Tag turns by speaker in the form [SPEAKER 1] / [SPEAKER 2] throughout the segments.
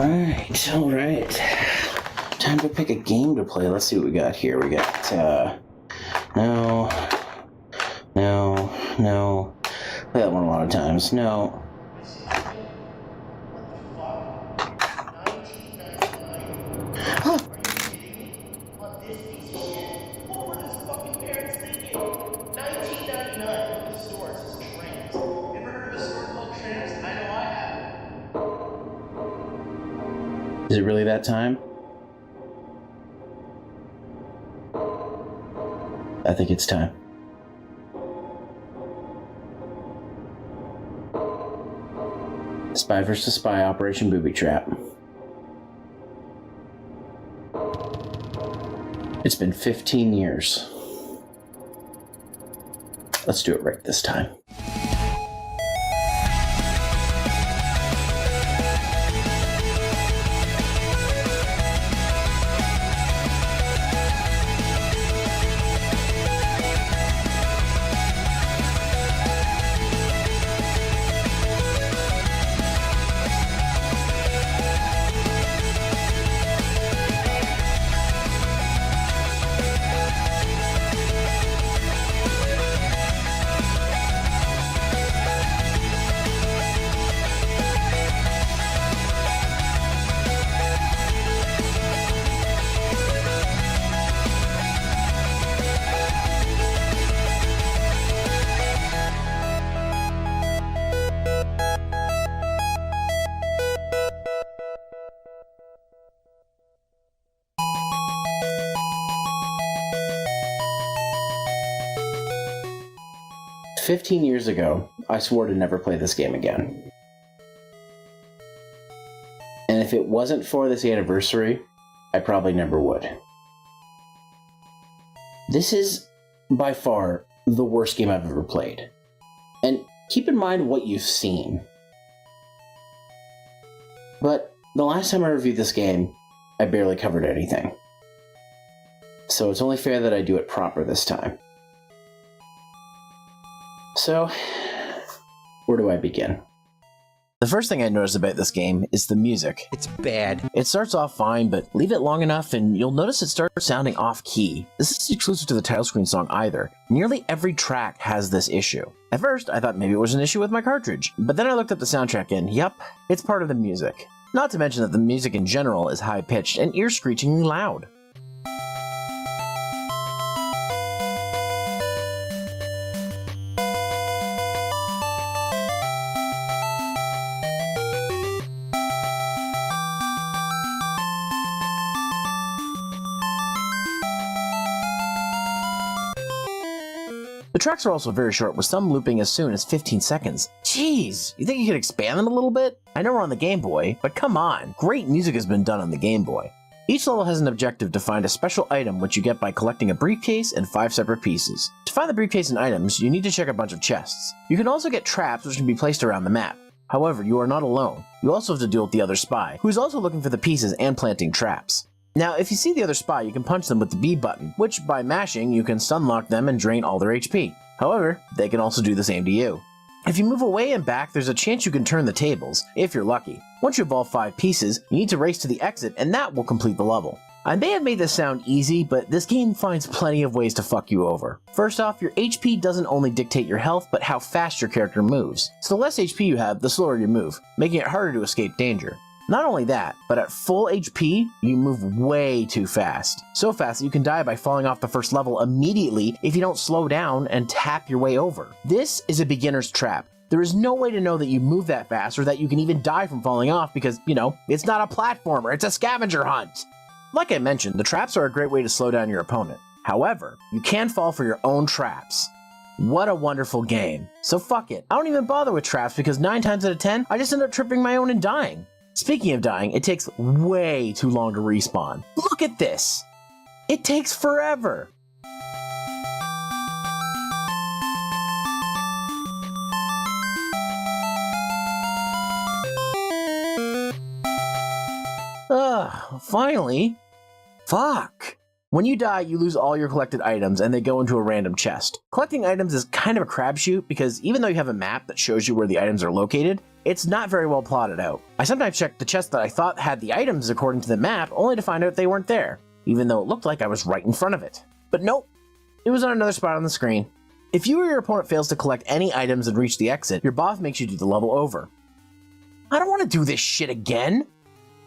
[SPEAKER 1] Alright. Time to pick a game to play. Let's see what we got here. We got, no. Play that one a lot of times. No. Is it really that time? I think it's time. Spy vs. Spy, Operation Booby Trap. It's been 15 years. Let's do it right this time. "15 years ago, I swore to never play this game again. And if it wasn't for this anniversary, I probably never would. This is, by far, the worst game I've ever played. And keep in mind what you've seen. But the last time I reviewed this game, I barely covered anything. So it's only fair that I do it proper this time. So, where do I begin?" The first thing I noticed about this game is the music.
[SPEAKER 2] It's bad.
[SPEAKER 1] It starts off fine, but leave it long enough and you'll notice it starts sounding off-key. This isn't exclusive to the title screen song either. Nearly every track has this issue. At first, I thought maybe it was an issue with my cartridge, but then I looked up the soundtrack and, yep, it's part of the music. Not to mention that the music in general is high-pitched and ear-screechingly loud. The tracks are also very short, with some looping as soon as 15 seconds. Jeez, you think you could expand them a little bit? I know we're on the Game Boy, but come on, great music has been done on the Game Boy. Each level has an objective to find a special item which you get by collecting a briefcase and 5 separate pieces. To find the briefcase and items, you need to check a bunch of chests. You can also get traps which can be placed around the map. However, you are not alone. You also have to deal with the other spy, who is also looking for the pieces and planting traps. Now, if you see the other spy, you can punch them with the B button, which by mashing, you can stun lock them and drain all their HP. However, they can also do the same to you. If you move away and back, there's a chance you can turn the tables, if you're lucky. Once you have all 5 pieces, you need to race to the exit, and that will complete the level. I may have made this sound easy, but this game finds plenty of ways to fuck you over. First off, your HP doesn't only dictate your health, but how fast your character moves. So the less HP you have, the slower you move, making it harder to escape danger. Not only that, but at full HP, you move way too fast. So fast that you can die by falling off the first level immediately if you don't slow down and tap your way over. This is a beginner's trap. There is no way to know that you move that fast or that you can even die from falling off because, you know, it's not a platformer, it's a scavenger hunt. Like I mentioned, the traps are a great way to slow down your opponent. However, you can fall for your own traps. What a wonderful game. So fuck it. I don't even bother with traps because 9 times out of 10, I just end up tripping my own and dying. Speaking of dying, it takes way too long to respawn. Look at this! It takes forever! Ugh, finally! Fuck! When you die, you lose all your collected items and they go into a random chest. Collecting items is kind of a crapshoot because even though you have a map that shows you where the items are located, It's not very well plotted out. I sometimes checked the chest that I thought had the items according to the map, only to find out they weren't there, even though it looked like I was right in front of it. But nope, it was on another spot on the screen. If you or your opponent fails to collect any items and reach the exit, your boss makes you do the level over. I don't want to do this shit again!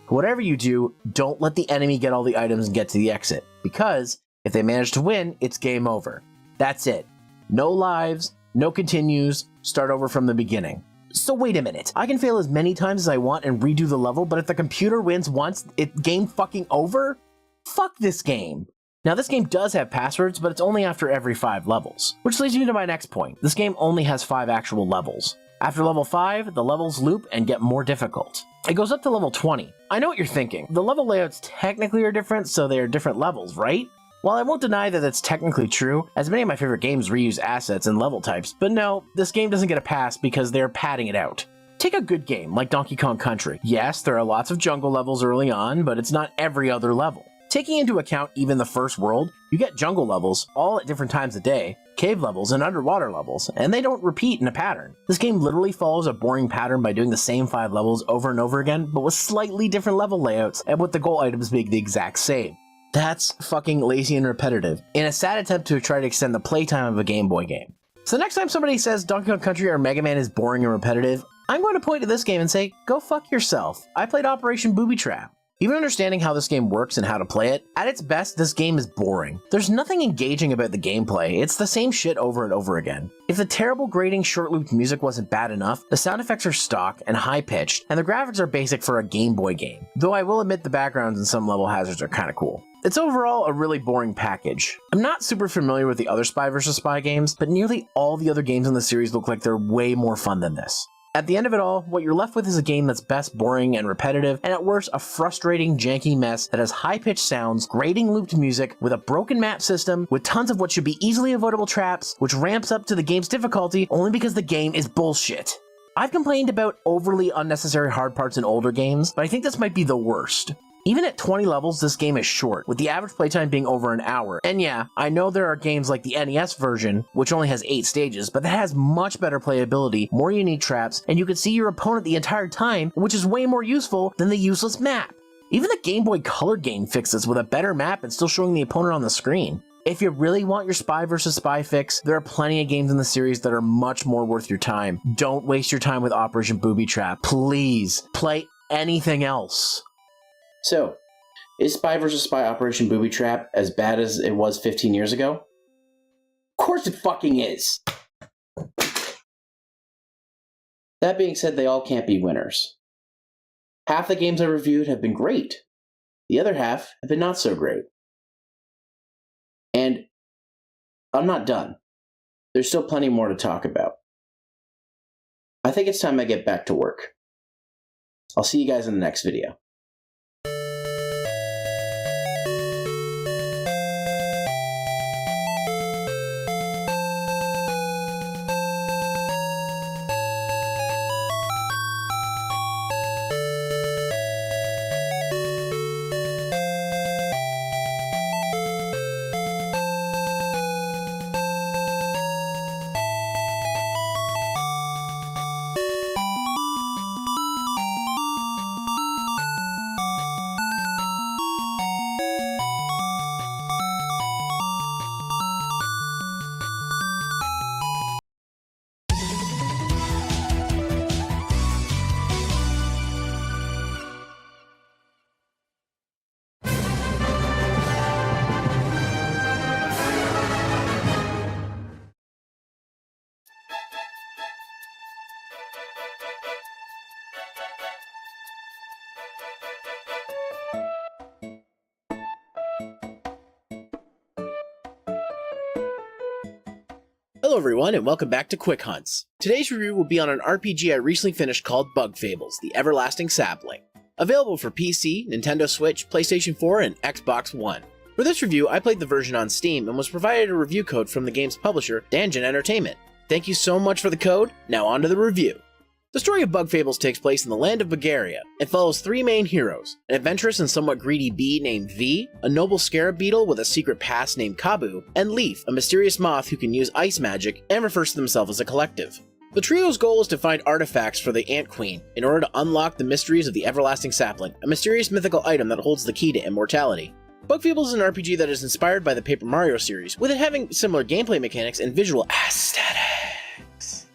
[SPEAKER 1] Whatever you do, don't let the enemy get all the items and get to the exit, because if they manage to win, it's game over. That's it. No lives, no continues, start over from the beginning. So wait a minute, I can fail as many times as I want and redo the level, but if the computer wins once, it's game fucking over? Fuck this game. Now this game does have passwords, but it's only after every 5 levels. Which leads me to my next point. This game only has 5 actual levels. After level 5, the levels loop and get more difficult. It goes up to level 20. I know what you're thinking. The level layouts technically are different, so they are different levels, right? While I won't deny that that's technically true, as many of my favorite games reuse assets and level types, but no, this game doesn't get a pass because they're padding it out. Take a good game like Donkey Kong Country. Yes, there are lots of jungle levels early on, but it's not every other level. Taking into account even the first world, you get jungle levels all at different times of day, cave levels, and underwater levels, and they don't repeat in a pattern. This game literally follows a boring pattern by doing the same 5 levels over and over again, but with slightly different level layouts and with the goal items being the exact same. That's fucking lazy and repetitive, in a sad attempt to try to extend the playtime of a Game Boy game. So next time somebody says Donkey Kong Country or Mega Man is boring and repetitive, I'm going to point to this game and say, go fuck yourself. I played Operation Booby Trap. Even understanding how this game works and how to play it, at its best, this game is boring. There's nothing engaging about the gameplay, it's the same shit over and over again. If the terrible grating short-looped music wasn't bad enough, the sound effects are stock and high-pitched, and the graphics are basic for a Game Boy game, though I will admit the backgrounds and some level hazards are kinda cool. It's overall a really boring package. I'm not super familiar with the other Spy vs. Spy games, but nearly all the other games in the series look like they're way more fun than this. At the end of it all, what you're left with is a game that's best boring and repetitive, and at worst a frustrating, janky mess that has high-pitched sounds, grating looped music, with a broken map system, with tons of what should be easily avoidable traps, which ramps up to the game's difficulty only because the game is bullshit. I've complained about overly unnecessary hard parts in older games, but I think this might be the worst. Even at 20 levels, this game is short, with the average playtime being over an hour. And yeah, I know there are games like the NES version, which only has 8 stages, but that has much better playability, more unique traps, and you can see your opponent the entire time, which is way more useful than the useless map. Even the Game Boy Color game fixes with a better map and still showing the opponent on the screen. If you really want your Spy vs. Spy fix, there are plenty of games in the series that are much more worth your time. Don't waste your time with Operation Booby Trap. Please, play anything else.
[SPEAKER 2] So, is Spy vs. Spy Operation Booby Trap as bad as it was 15 years ago? Of course it fucking is! That being said, they all can't be winners. Half the games I reviewed have been great. The other half have been not so great. And I'm not done. There's still plenty more to talk about. I think it's time I get back to work. I'll see you guys in the next video.
[SPEAKER 1] Hello everyone, and welcome back to Quick Hunts. Today's review will be on an RPG I recently finished called Bug Fables: The Everlasting Sapling. Available for PC, Nintendo Switch, PlayStation 4, and Xbox One. For this review, I played the version on Steam and was provided a review code from the game's publisher, Danjin Entertainment. Thank you so much for the code, now on to the review. The story of Bug Fables takes place in the land of Bulgaria. It follows 3 main heroes: an adventurous and somewhat greedy bee named V, a noble scarab beetle with a secret past named Kabu, and Leaf, a mysterious moth who can use ice magic and refers to themselves as a collective. The trio's goal is to find artifacts for the Ant Queen in order to unlock the mysteries of the Everlasting Sapling, a mysterious mythical item that holds the key to immortality. Bug Fables is an RPG that is inspired by the Paper Mario series, with it having similar gameplay mechanics and visual aesthetics.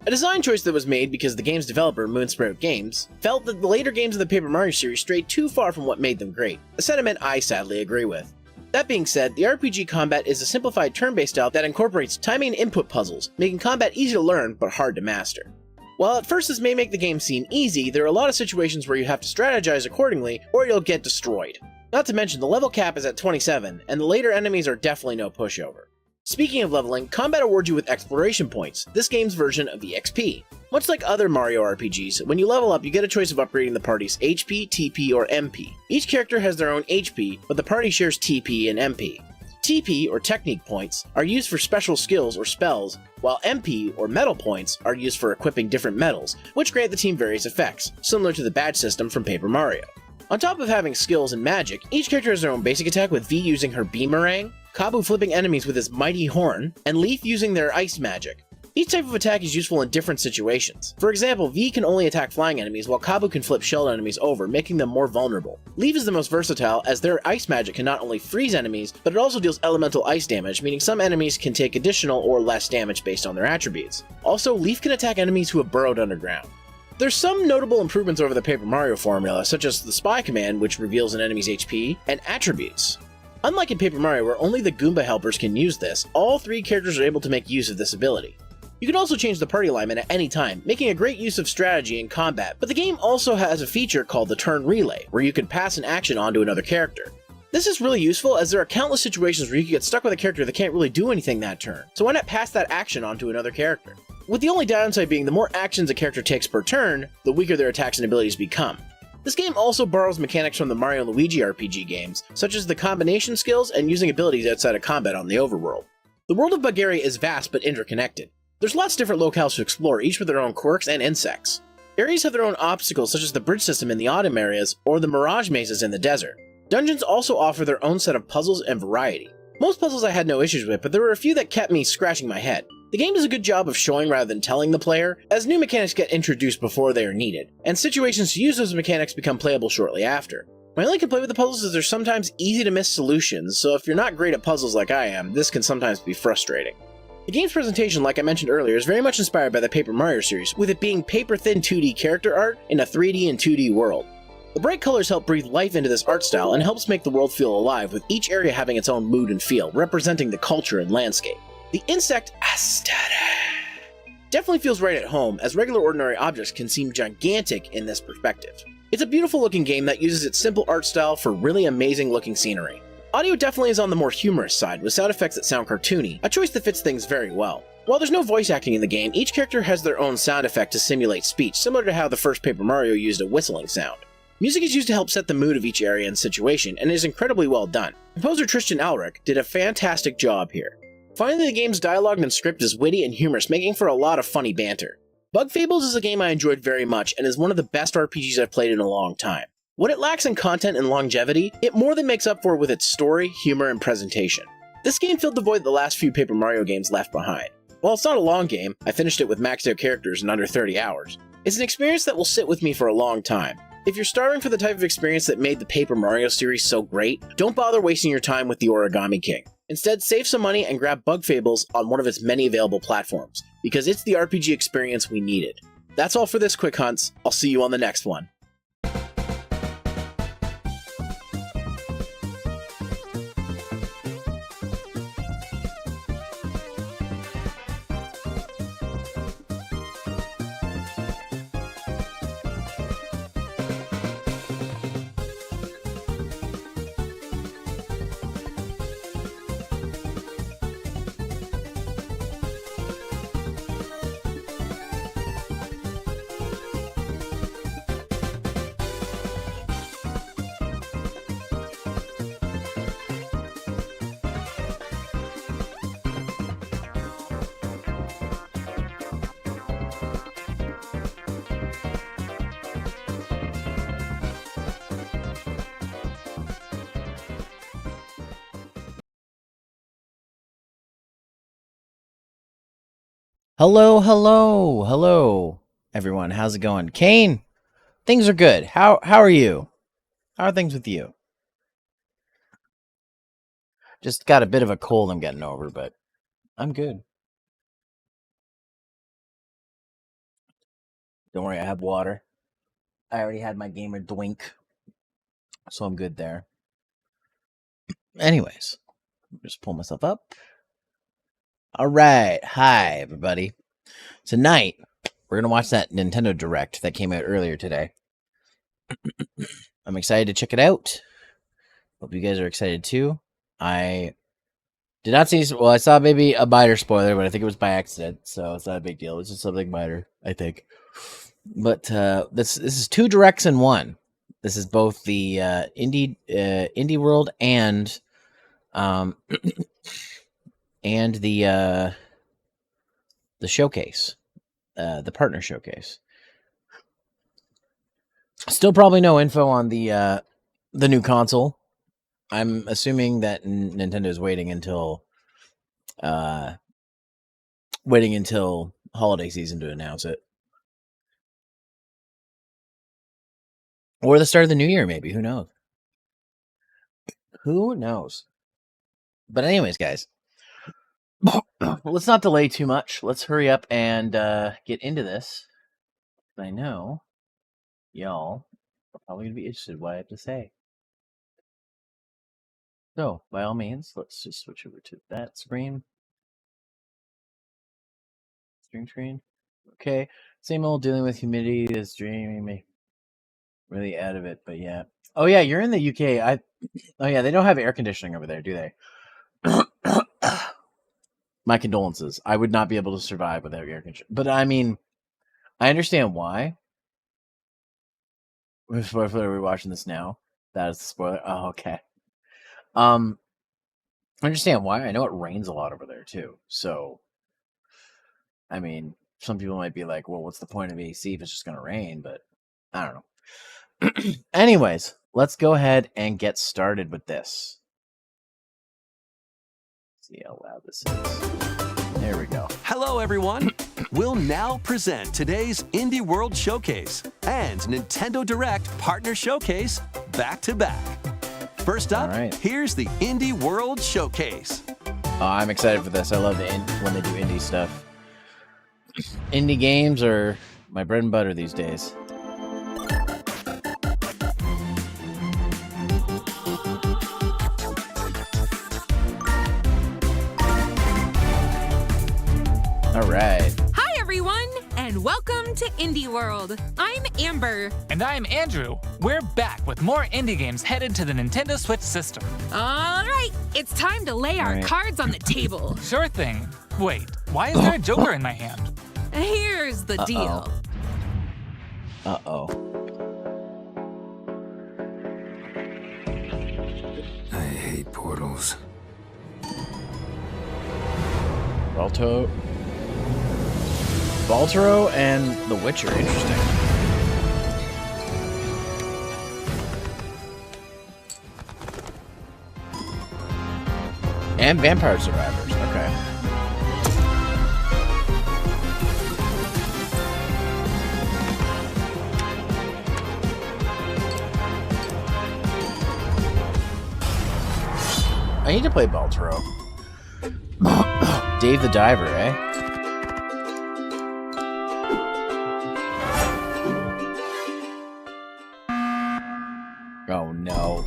[SPEAKER 1] A design choice that was made because the game's developer, Moonsprout Games, felt that the later games of the Paper Mario series strayed too far from what made them great, a sentiment I sadly agree with. That being said, the RPG combat is a simplified turn-based style that incorporates timing and input puzzles, making combat easy to learn but hard to master. While at first this may make the game seem easy, there are a lot of situations where you have to strategize accordingly or you'll get destroyed. Not to mention the level cap is at 27, and the later enemies are definitely no pushover. Speaking of leveling, combat awards you with exploration points, this game's version of EXP. Much like other Mario RPGs, when you level up you get a choice of upgrading the party's HP, TP, or MP. Each character has their own HP, but the party shares TP and MP. TP, or technique points, are used for special skills or spells, while MP, or metal points, are used for equipping different metals, which grant the team various effects, similar to the badge system from Paper Mario. On top of having skills and magic, each character has their own basic attack with V using her Beamerang, Kabu flipping enemies with his mighty horn, and Leaf using their ice magic. Each type of attack is useful in different situations. For example, V can only attack flying enemies while Kabu can flip shelled enemies over, making them more vulnerable. Leaf is the most versatile as their ice magic can not only freeze enemies, but it also deals elemental ice damage, meaning some enemies can take additional or less damage based on their attributes. Also, Leaf can attack enemies who have burrowed underground. There's some notable improvements over the Paper Mario formula, such as the Spy command, which reveals an enemy's HP, and attributes. Unlike in Paper Mario, where only the Goomba helpers can use this, all three characters are able to make use of this ability. You can also change the party alignment at any time, making a great use of strategy in combat, but the game also has a feature called the Turn Relay, where you can pass an action on to another character. This is really useful as there are countless situations where you can get stuck with a character that can't really do anything that turn, so why not pass that action on to another character? With the only downside being the more actions a character takes per turn, the weaker their attacks and abilities become. This game also borrows mechanics from the Mario & Luigi RPG games, such as the combination skills and using abilities outside of combat on the overworld. The world of Bugaria is vast but interconnected. There's lots of different locales to explore, each with their own quirks and insects. Areas have their own obstacles such as the bridge system in the autumn areas or the mirage mazes in the desert. Dungeons also offer their own set of puzzles and variety. Most puzzles I had no issues with, but there were a few that kept me scratching my head. The game does a good job of showing rather than telling the player, as new mechanics get introduced before they are needed, and situations to use those mechanics become playable shortly after. My only complaint with the puzzles is they're sometimes easy to miss solutions, so if you're not great at puzzles like I am, this can sometimes be frustrating. The game's presentation, like I mentioned earlier, is very much inspired by the Paper Mario series, with it being paper-thin 2D character art in a 3D and 2D world. The bright colors help breathe life into this art style and helps make the world feel alive, with each area having its own mood and feel, representing the culture and landscape. The insect aesthetic definitely feels right at home, as regular ordinary objects can seem gigantic in this perspective. It's a beautiful looking game that uses its simple art style for really amazing looking scenery. Audio definitely is on the more humorous side, with sound effects that sound cartoony, a choice that fits things very well. While there's no voice acting in the game, each character has their own sound effect to simulate speech, similar to how the first Paper Mario used a whistling sound. Music is used to help set the mood of each area and situation, and is incredibly well done. Composer Tristan Alric did a fantastic job here. Finally, the game's dialogue and script is witty and humorous, making for a lot of funny banter. Bug Fables is a game I enjoyed very much, and is one of the best RPGs I've played in a long time. What it lacks in content and longevity, it more than makes up for with its story, humor, and presentation. This game filled the void the last few Paper Mario games left behind. While it's not a long game, I finished it with maxed out characters in under 30 hours. It's an experience that will sit with me for a long time. If you're starving for the type of experience that made the Paper Mario series so great, don't bother wasting your time with the Origami King. Instead, save some money and grab Bug Fables on one of its many available platforms, because it's the RPG experience we needed. That's all for this Quick Hunts. I'll see you on the next one. Hello, everyone. How's it going? Kane, things are good. How are you? How are things with you? Just got a bit of a cold I'm getting over, but I'm good. Don't worry, I have water. I already had my gamer drink, so I'm good there. Anyways, just pull myself up. All right. Hi, everybody. Tonight, we're going to watch that Nintendo Direct that came out earlier today. I'm excited to check it out. Hope you guys are excited too. I did not see, well, I saw maybe a biter spoiler, but I think it was by accident, so it's not a big deal. It's just something biter, I think. But this is 2 directs in one. This is both the Indie World and and the showcase, the partner showcase. Still probably no info on the new console. I'm assuming that Nintendo is waiting until holiday season to announce it, or the start of the new year, maybe. Who knows? Who knows? But anyways, guys, let's not delay too much. Let's hurry up and get into this. I know y'all are probably gonna be interested in what I have to say. So, by all means, let's just switch over to that screen. Screen. Okay. Same old dealing with humidity. This dreaming me really out of it, but yeah. Oh yeah, you're in the UK. Oh yeah, they don't have air conditioning over there, do they? My condolences. I would not be able to survive without air conditioning. But I mean, I understand why. Are we watching this now? That is the spoiler. Oh, okay. I understand why. I know it rains a lot over there too. So, I mean, some people might be like, "Well, what's the point of AC if it's just going to rain?" But I don't know. Anyways, let's go ahead and get started with this. Let's see how loud this is. There we go.
[SPEAKER 3] Hello, everyone. We'll now present today's Indie World Showcase and Nintendo Direct Partner Showcase back to back. First up, here's the Indie World Showcase.
[SPEAKER 1] Oh, I'm excited for this. I love when they do indie stuff. Indie games are my bread and butter these days. All right.
[SPEAKER 4] Hi, everyone, and welcome to Indie World. I'm Amber.
[SPEAKER 5] And I'm Andrew. We're back with more indie games headed to the Nintendo Switch system.
[SPEAKER 4] All right, it's time to lay our cards on the table.
[SPEAKER 5] Sure thing. Wait, why is there a Joker in my hand?
[SPEAKER 4] Here's the deal.
[SPEAKER 1] Uh-oh.
[SPEAKER 6] I hate portals.
[SPEAKER 1] Baltoro and The Witcher. Interesting. And Vampire Survivors. Okay. I need to play Baltoro. Dave the Diver, eh? Oh no.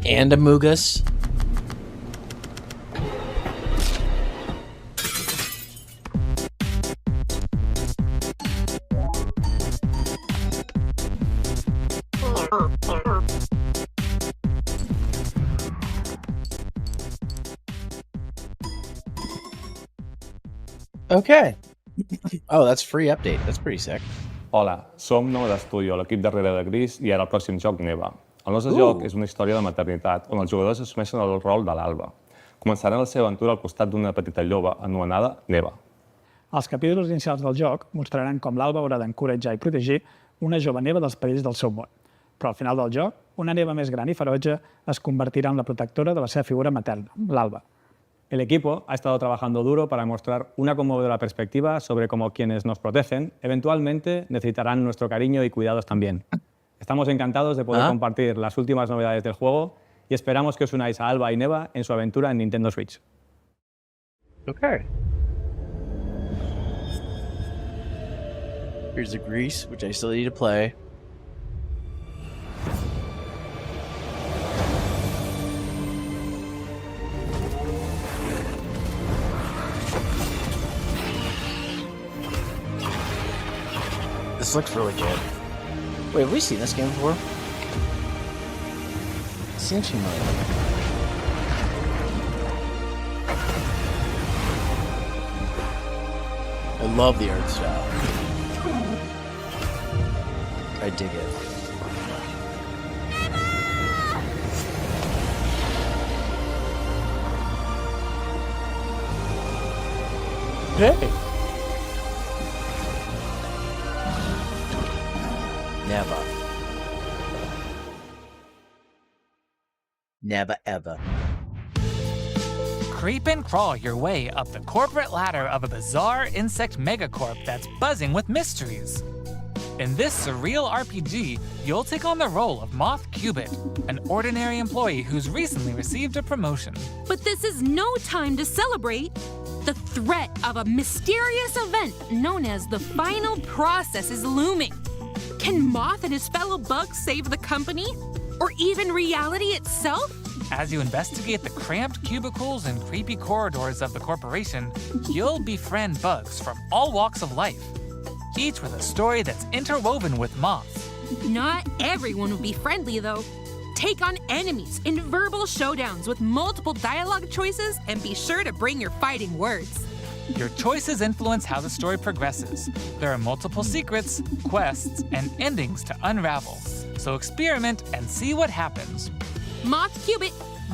[SPEAKER 1] And Amogus. Okay. Oh, that's free update. That's pretty sick.
[SPEAKER 7] Hola, som Nova d'Estudio, l'equip darrere de Gris, i ara el pròxim joc Neva. El nostre joc és una història de maternitat, on els jugadors assumeixen el rol de l'Alba. Començaran la seva aventura al costat d'una petita lloba anomenada Neva.
[SPEAKER 8] Els capítols inicials del joc mostraran com l'Alba haurà d'encoratjar i protegir una jove Neva dels perills del seu món. Però al final del joc, una Neva més gran i ferotge es convertirà en la protectora de la seva figura materna, l'Alba. El equipo ha estado trabajando duro para mostrar una conmovedora perspectiva sobre cómo quienes nos protegen eventualmente necesitarán nuestro cariño y cuidados también. Estamos encantados de poder compartir las últimas novedades del juego y esperamos que os unáis a Alba y Neva en su aventura en Nintendo Switch.
[SPEAKER 1] Okay. Here's the Grease, which I still need to play. This looks really good. Wait, have we seen this game before? It seems familiar. I love the art style. I dig it. Hey! Never. Never ever.
[SPEAKER 5] Creep and crawl your way up the corporate ladder of a bizarre insect megacorp that's buzzing with mysteries. In this surreal RPG, you'll take on the role of Moth Cubit, an ordinary employee who's recently received a promotion.
[SPEAKER 4] But this is no time to celebrate. The threat of a mysterious event known as the final process is looming. Can Moth and his fellow bugs save the company? Or even reality itself?
[SPEAKER 5] As you investigate the cramped cubicles and creepy corridors of the corporation, you'll befriend bugs from all walks of life, each with a story that's interwoven with Moth.
[SPEAKER 4] Not everyone will be friendly, though. Take on enemies in verbal showdowns with multiple dialogue choices, and be sure to bring your fighting words.
[SPEAKER 5] Your choices influence how the story progresses. There are multiple secrets, quests, and endings to unravel. So experiment and see what happens.
[SPEAKER 4] Moth Cubit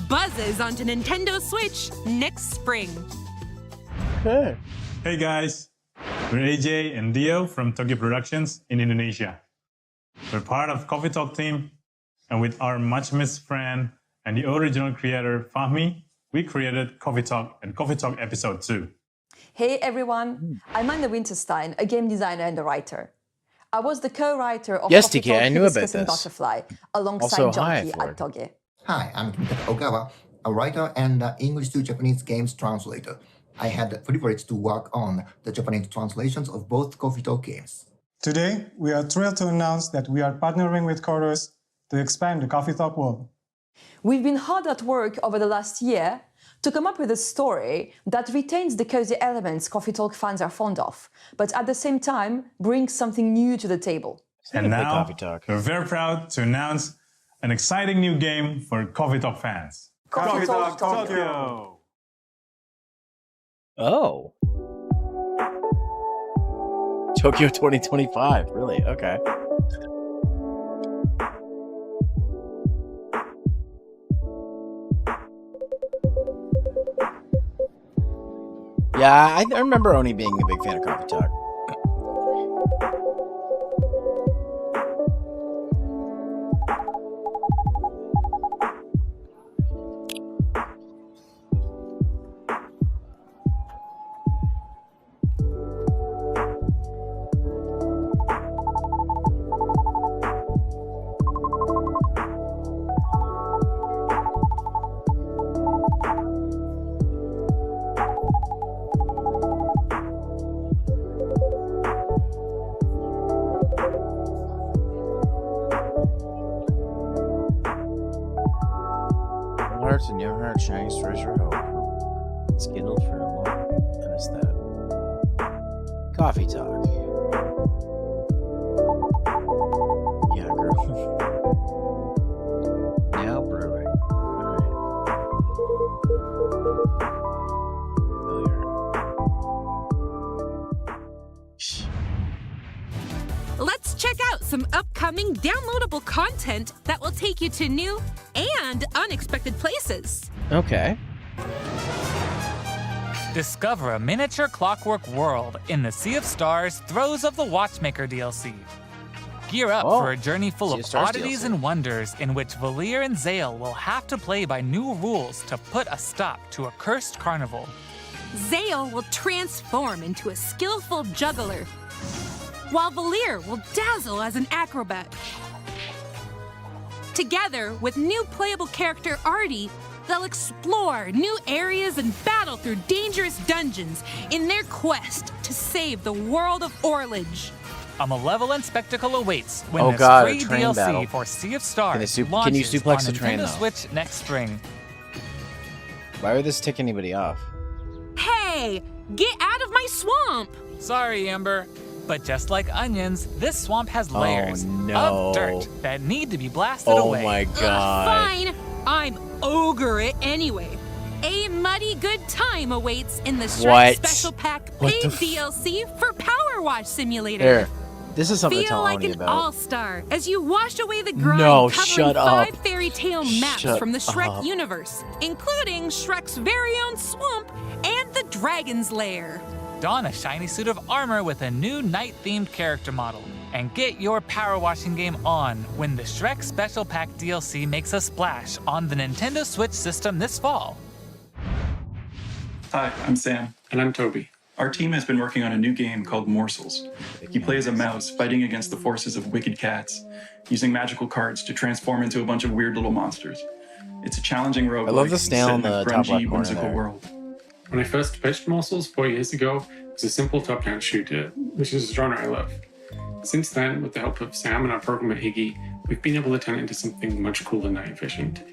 [SPEAKER 4] buzzes onto Nintendo Switch next spring.
[SPEAKER 1] Hey.
[SPEAKER 9] Hey guys, we're AJ and Dio from Tokyo Productions in Indonesia. We're part of Coffee Talk team, and with our much missed friend and the original creator Fahmi, we created Coffee Talk and Coffee Talk Episode 2.
[SPEAKER 10] Hey everyone, I'm Anna Winterstein, a game designer and a writer. I was the co-writer of
[SPEAKER 1] Yes,
[SPEAKER 10] Coffee
[SPEAKER 1] TK,
[SPEAKER 10] Talk
[SPEAKER 1] I knew about
[SPEAKER 10] Discussing
[SPEAKER 1] this.
[SPEAKER 10] Butterfly, alongside
[SPEAKER 1] Also, hi,
[SPEAKER 10] Junkie
[SPEAKER 1] Ford.
[SPEAKER 10] at Toge.
[SPEAKER 11] Hi, I'm Kimitaka Ogawa, a writer and English to Japanese games translator. I had the privilege to work on the Japanese translations of both Coffee Talk games.
[SPEAKER 9] Today, we are thrilled to announce that we are partnering with Chorus to expand the Coffee Talk world.
[SPEAKER 10] We've been hard at work over the last year to come up with a story that retains the cozy elements Coffee Talk fans are fond of, but at the same time brings something new to the table.
[SPEAKER 9] And now,
[SPEAKER 1] Coffee Talk.
[SPEAKER 9] we're very proud to announce an exciting new game for Coffee Talk fans.
[SPEAKER 10] Coffee Talk
[SPEAKER 9] Tokyo!
[SPEAKER 1] Oh. Tokyo 2025, really? Okay. Yeah, I remember Oni being a big fan of Coffee Talk. Hearts and young heart shines treasure hope. Skittled for a long. What is that? Coffee Talk. Yeah, girl. Now brewing. Alright.
[SPEAKER 4] Let's check out some upcoming downloadable content that will take you to new and unexpected places.
[SPEAKER 1] Okay.
[SPEAKER 5] Discover a miniature clockwork world in the Sea of Stars Throes of the Watchmaker DLC. Gear up
[SPEAKER 1] Oh,
[SPEAKER 5] for a journey full
[SPEAKER 1] Sea of
[SPEAKER 5] of
[SPEAKER 1] Stars
[SPEAKER 5] oddities
[SPEAKER 1] DLC.
[SPEAKER 5] and wonders in which Valir and Zale will have to play by new rules to put a stop to a cursed carnival.
[SPEAKER 4] Zale will transform into a skillful juggler, while Valir will dazzle as an acrobat. Together with new playable character Artie, they'll explore new areas and battle through dangerous dungeons in their quest to save the world of Orlage.
[SPEAKER 5] A malevolent spectacle awaits when
[SPEAKER 1] Oh
[SPEAKER 5] this
[SPEAKER 1] God, a
[SPEAKER 5] free
[SPEAKER 1] train
[SPEAKER 5] DLC
[SPEAKER 1] battle.
[SPEAKER 5] for Sea of Stars
[SPEAKER 1] Can you
[SPEAKER 5] launches
[SPEAKER 1] suplex
[SPEAKER 5] on
[SPEAKER 1] the train,
[SPEAKER 5] Nintendo
[SPEAKER 1] though?
[SPEAKER 5] Switch next spring.
[SPEAKER 1] Why would this tick anybody off?
[SPEAKER 4] Hey, get out of my swamp!
[SPEAKER 5] Sorry, Amber. But just like onions, this swamp has
[SPEAKER 1] Oh,
[SPEAKER 5] layers
[SPEAKER 1] no.
[SPEAKER 5] of dirt that need to be blasted
[SPEAKER 1] Oh
[SPEAKER 5] away.
[SPEAKER 1] my God.
[SPEAKER 4] Fine, I'm ogre it anyway. A muddy good time awaits in the Shrek
[SPEAKER 1] What?
[SPEAKER 4] Special Pack
[SPEAKER 1] What
[SPEAKER 4] paid
[SPEAKER 1] the
[SPEAKER 4] DLC for Power Wash Simulator.
[SPEAKER 1] Here, this is something to
[SPEAKER 4] Feel
[SPEAKER 1] tell
[SPEAKER 4] like
[SPEAKER 1] Oni
[SPEAKER 4] an
[SPEAKER 1] about.
[SPEAKER 4] all-star as you wash away the grind
[SPEAKER 1] No,
[SPEAKER 4] covering
[SPEAKER 1] shut up.
[SPEAKER 4] 5 fairy tale maps
[SPEAKER 1] Shut
[SPEAKER 4] from the Shrek
[SPEAKER 1] up.
[SPEAKER 4] universe, including Shrek's very own swamp and the Dragon's Lair.
[SPEAKER 5] Don a shiny suit of armor with a new night-themed character model. And get your power washing game on when the Shrek Special Pack DLC makes a splash on the Nintendo Switch system this fall.
[SPEAKER 12] Hi, I'm Sam.
[SPEAKER 13] And I'm Toby.
[SPEAKER 12] Our team has been working on a new game called Morsels. You play as a mouse fighting against the forces of wicked cats, using magical cards to transform into a bunch of weird little monsters. It's a challenging roguelike
[SPEAKER 1] I love the snail
[SPEAKER 12] set
[SPEAKER 1] in
[SPEAKER 12] in a
[SPEAKER 1] the top
[SPEAKER 12] grungy,
[SPEAKER 1] left corner
[SPEAKER 12] whimsical
[SPEAKER 1] there.
[SPEAKER 12] world.
[SPEAKER 13] When I first pitched Morsels 4 years ago, it was a simple top-down shooter, which is a genre I love. Since then, with the help of Sam and our programmer Iggy, we've been able to turn it into something much cooler and night efficient.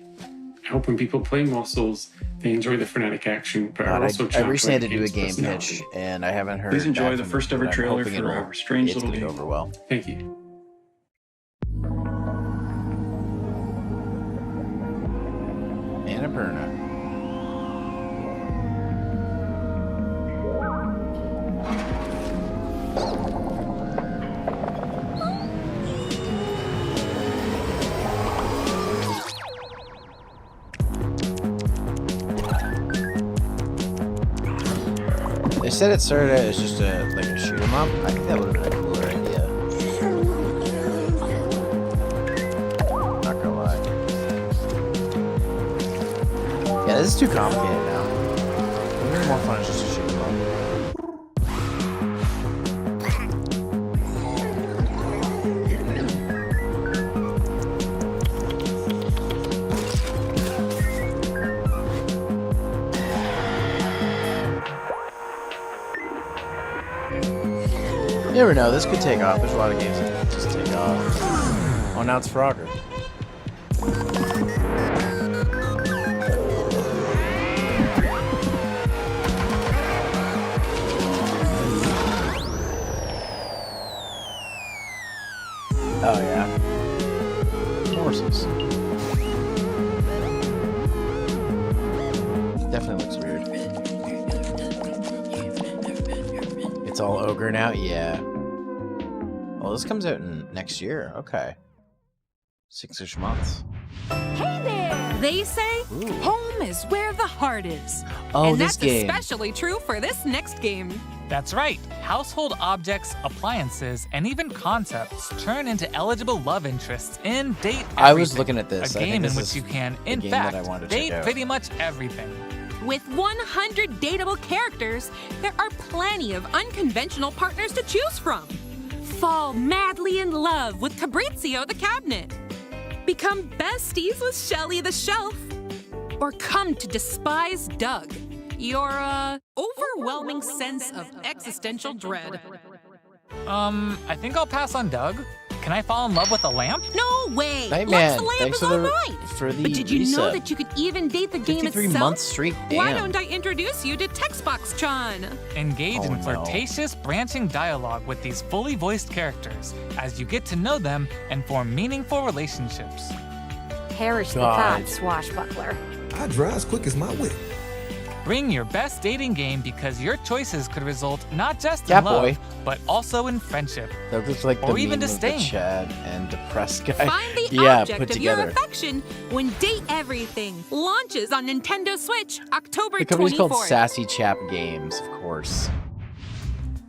[SPEAKER 13] I hope when people play Morsels, they enjoy the frenetic action, but are
[SPEAKER 1] God,
[SPEAKER 13] also
[SPEAKER 1] I
[SPEAKER 13] charmed
[SPEAKER 1] recently
[SPEAKER 13] by
[SPEAKER 1] had to
[SPEAKER 13] the
[SPEAKER 1] do a
[SPEAKER 13] game's
[SPEAKER 1] game
[SPEAKER 13] personality.
[SPEAKER 1] pitch, and I haven't heard.
[SPEAKER 12] Please enjoy
[SPEAKER 1] back
[SPEAKER 12] the
[SPEAKER 1] from
[SPEAKER 12] first
[SPEAKER 1] them,
[SPEAKER 12] ever
[SPEAKER 1] but I'm
[SPEAKER 12] trailer
[SPEAKER 1] hoping
[SPEAKER 12] for
[SPEAKER 1] it'll-
[SPEAKER 12] our strange
[SPEAKER 1] it's
[SPEAKER 12] little
[SPEAKER 1] gonna go
[SPEAKER 12] game.
[SPEAKER 1] over well.
[SPEAKER 13] Thank you.
[SPEAKER 1] Annapurna. They said it started out as just a shoot 'em up. I think that would have been a cooler idea. Not gonna lie. Yeah, this is too complicated now. It would be more fun just to shoot 'em up. You never know, this could take off. There's a lot of games that just take off. Oh, now it's Frogger. Oh, yeah. Horses. Definitely looks weird. It's all ogre now? Yeah. Well, this comes out in next year. Okay. 6-ish months.
[SPEAKER 4] Hey there! They say home is where the heart is.
[SPEAKER 1] Oh,
[SPEAKER 4] and
[SPEAKER 1] this
[SPEAKER 4] that's
[SPEAKER 1] game.
[SPEAKER 4] especially true for this next game.
[SPEAKER 5] That's right. Household objects, appliances, and even concepts turn into eligible love interests in Date Everything.
[SPEAKER 1] I was looking at this.
[SPEAKER 5] A
[SPEAKER 1] I think
[SPEAKER 5] game
[SPEAKER 1] this
[SPEAKER 5] in
[SPEAKER 1] is
[SPEAKER 5] which you can,
[SPEAKER 1] the
[SPEAKER 5] in
[SPEAKER 1] game that
[SPEAKER 5] fact,
[SPEAKER 1] I wanted to check
[SPEAKER 5] date
[SPEAKER 1] out.
[SPEAKER 5] pretty much everything.
[SPEAKER 4] With 100 dateable characters, there are plenty of unconventional partners to choose from. Fall madly in love with Fabrizio the Cabinet. Become besties with Shelly the Shelf. Or come to despise Doug, your, overwhelming sense of existential dread.
[SPEAKER 5] I think I'll pass on Doug. Can I fall in love with a lamp?
[SPEAKER 4] No way!
[SPEAKER 1] Nightman,
[SPEAKER 4] Lux the Lamp
[SPEAKER 1] thanks
[SPEAKER 4] is
[SPEAKER 1] for
[SPEAKER 4] all
[SPEAKER 1] the
[SPEAKER 4] right.
[SPEAKER 1] for the
[SPEAKER 4] But did you know
[SPEAKER 1] resub.
[SPEAKER 4] that you could even date the game
[SPEAKER 1] 53
[SPEAKER 4] itself?
[SPEAKER 1] months straight,
[SPEAKER 4] Why
[SPEAKER 1] damn.
[SPEAKER 4] don't I introduce you to Textbox-chan?
[SPEAKER 5] Engage
[SPEAKER 1] Oh,
[SPEAKER 5] in
[SPEAKER 1] no.
[SPEAKER 5] flirtatious, branching dialogue with these fully voiced characters as you get to know them and form meaningful relationships.
[SPEAKER 14] Perish the
[SPEAKER 1] God.
[SPEAKER 14] thought, swashbuckler.
[SPEAKER 6] I drive as quick as my whip.
[SPEAKER 5] Bring your best dating game because your choices could result not just
[SPEAKER 1] Yeah,
[SPEAKER 5] in love,
[SPEAKER 1] boy.
[SPEAKER 5] but also in friendship.
[SPEAKER 1] That looks like the
[SPEAKER 5] Or even
[SPEAKER 1] meme of the
[SPEAKER 5] disdain.
[SPEAKER 1] Chad and depressed guy.
[SPEAKER 4] Find the
[SPEAKER 1] yeah,
[SPEAKER 4] object
[SPEAKER 1] put
[SPEAKER 4] of your
[SPEAKER 1] together.
[SPEAKER 4] affection when Date Everything launches on Nintendo Switch October
[SPEAKER 1] The company's
[SPEAKER 4] 24th.
[SPEAKER 1] called Sassy Chap Games, of course.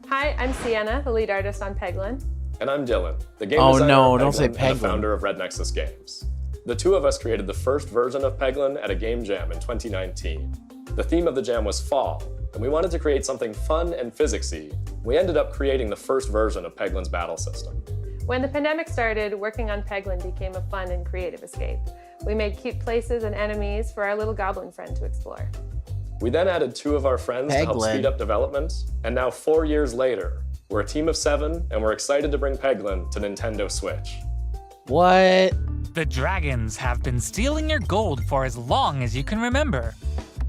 [SPEAKER 15] Hi, I'm Sienna, the lead artist on Peglin. And I'm Dylan, the game
[SPEAKER 1] Oh
[SPEAKER 15] designer
[SPEAKER 1] no,
[SPEAKER 15] of
[SPEAKER 1] don't say
[SPEAKER 15] Peglin and the
[SPEAKER 1] Peglin.
[SPEAKER 15] founder of Red Nexus Games. The two of us created the first version of Peglin at a game jam in 2019. The theme of the jam was fall, and we wanted to create something fun and physicsy. We ended up creating the first version of Peglin's battle system.
[SPEAKER 16] When the pandemic started, working on Peglin became a fun and creative escape. We made cute places and enemies for our little goblin friend to explore.
[SPEAKER 15] We then added 2 of our friends to help
[SPEAKER 1] Peglin.
[SPEAKER 15] speed up development, and now 4 years later, we're a team of 7, and we're excited to bring Peglin to Nintendo Switch.
[SPEAKER 1] What?
[SPEAKER 5] The dragons have been stealing your gold for as long as you can remember.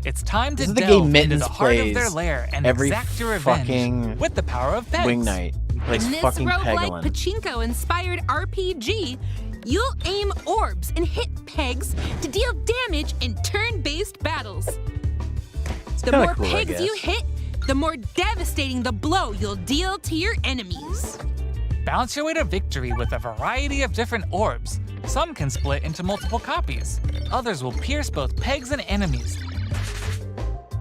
[SPEAKER 5] It's time
[SPEAKER 1] This
[SPEAKER 5] to
[SPEAKER 1] is the
[SPEAKER 5] delve
[SPEAKER 1] game
[SPEAKER 5] into
[SPEAKER 1] Mittens
[SPEAKER 5] the heart of their
[SPEAKER 1] plays
[SPEAKER 5] lair and
[SPEAKER 1] every
[SPEAKER 5] exact your revenge
[SPEAKER 1] fucking
[SPEAKER 5] with the power of pegs.
[SPEAKER 1] Wing Night. He plays
[SPEAKER 4] In this
[SPEAKER 1] fucking
[SPEAKER 4] roguelike
[SPEAKER 1] Peglin.
[SPEAKER 4] pachinko-inspired RPG, you'll aim orbs and hit pegs to deal damage in turn-based battles. The
[SPEAKER 1] kinda
[SPEAKER 4] more
[SPEAKER 1] cool, I
[SPEAKER 4] pegs you
[SPEAKER 1] guess.
[SPEAKER 4] hit, the more devastating the blow you'll deal to your enemies.
[SPEAKER 5] Bounce your way to victory with a variety of different orbs. Some can split into multiple copies. Others will pierce both pegs and enemies.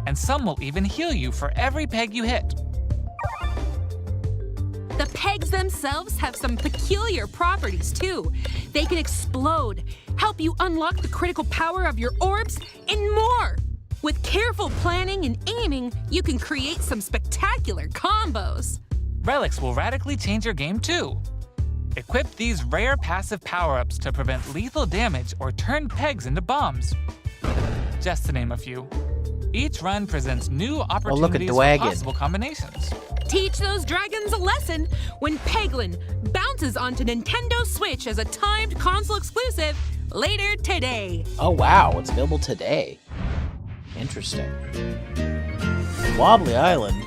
[SPEAKER 5] And some will even heal you for every peg you hit.
[SPEAKER 4] The pegs themselves have some peculiar properties too. They can explode, help you unlock the critical power of your orbs, and more. With careful planning and aiming, you can create some spectacular combos.
[SPEAKER 5] Relics will radically change your game too. Equip these rare passive power-ups to prevent lethal damage or turn pegs into bombs. Just to name a few. Each run presents new opportunities for
[SPEAKER 1] Dwagon.
[SPEAKER 5] possible combinations.
[SPEAKER 4] Teach those dragons a lesson when Peglin bounces onto Nintendo Switch as a timed console exclusive later today.
[SPEAKER 1] Oh wow, it's available today. Interesting. Wobbly Island.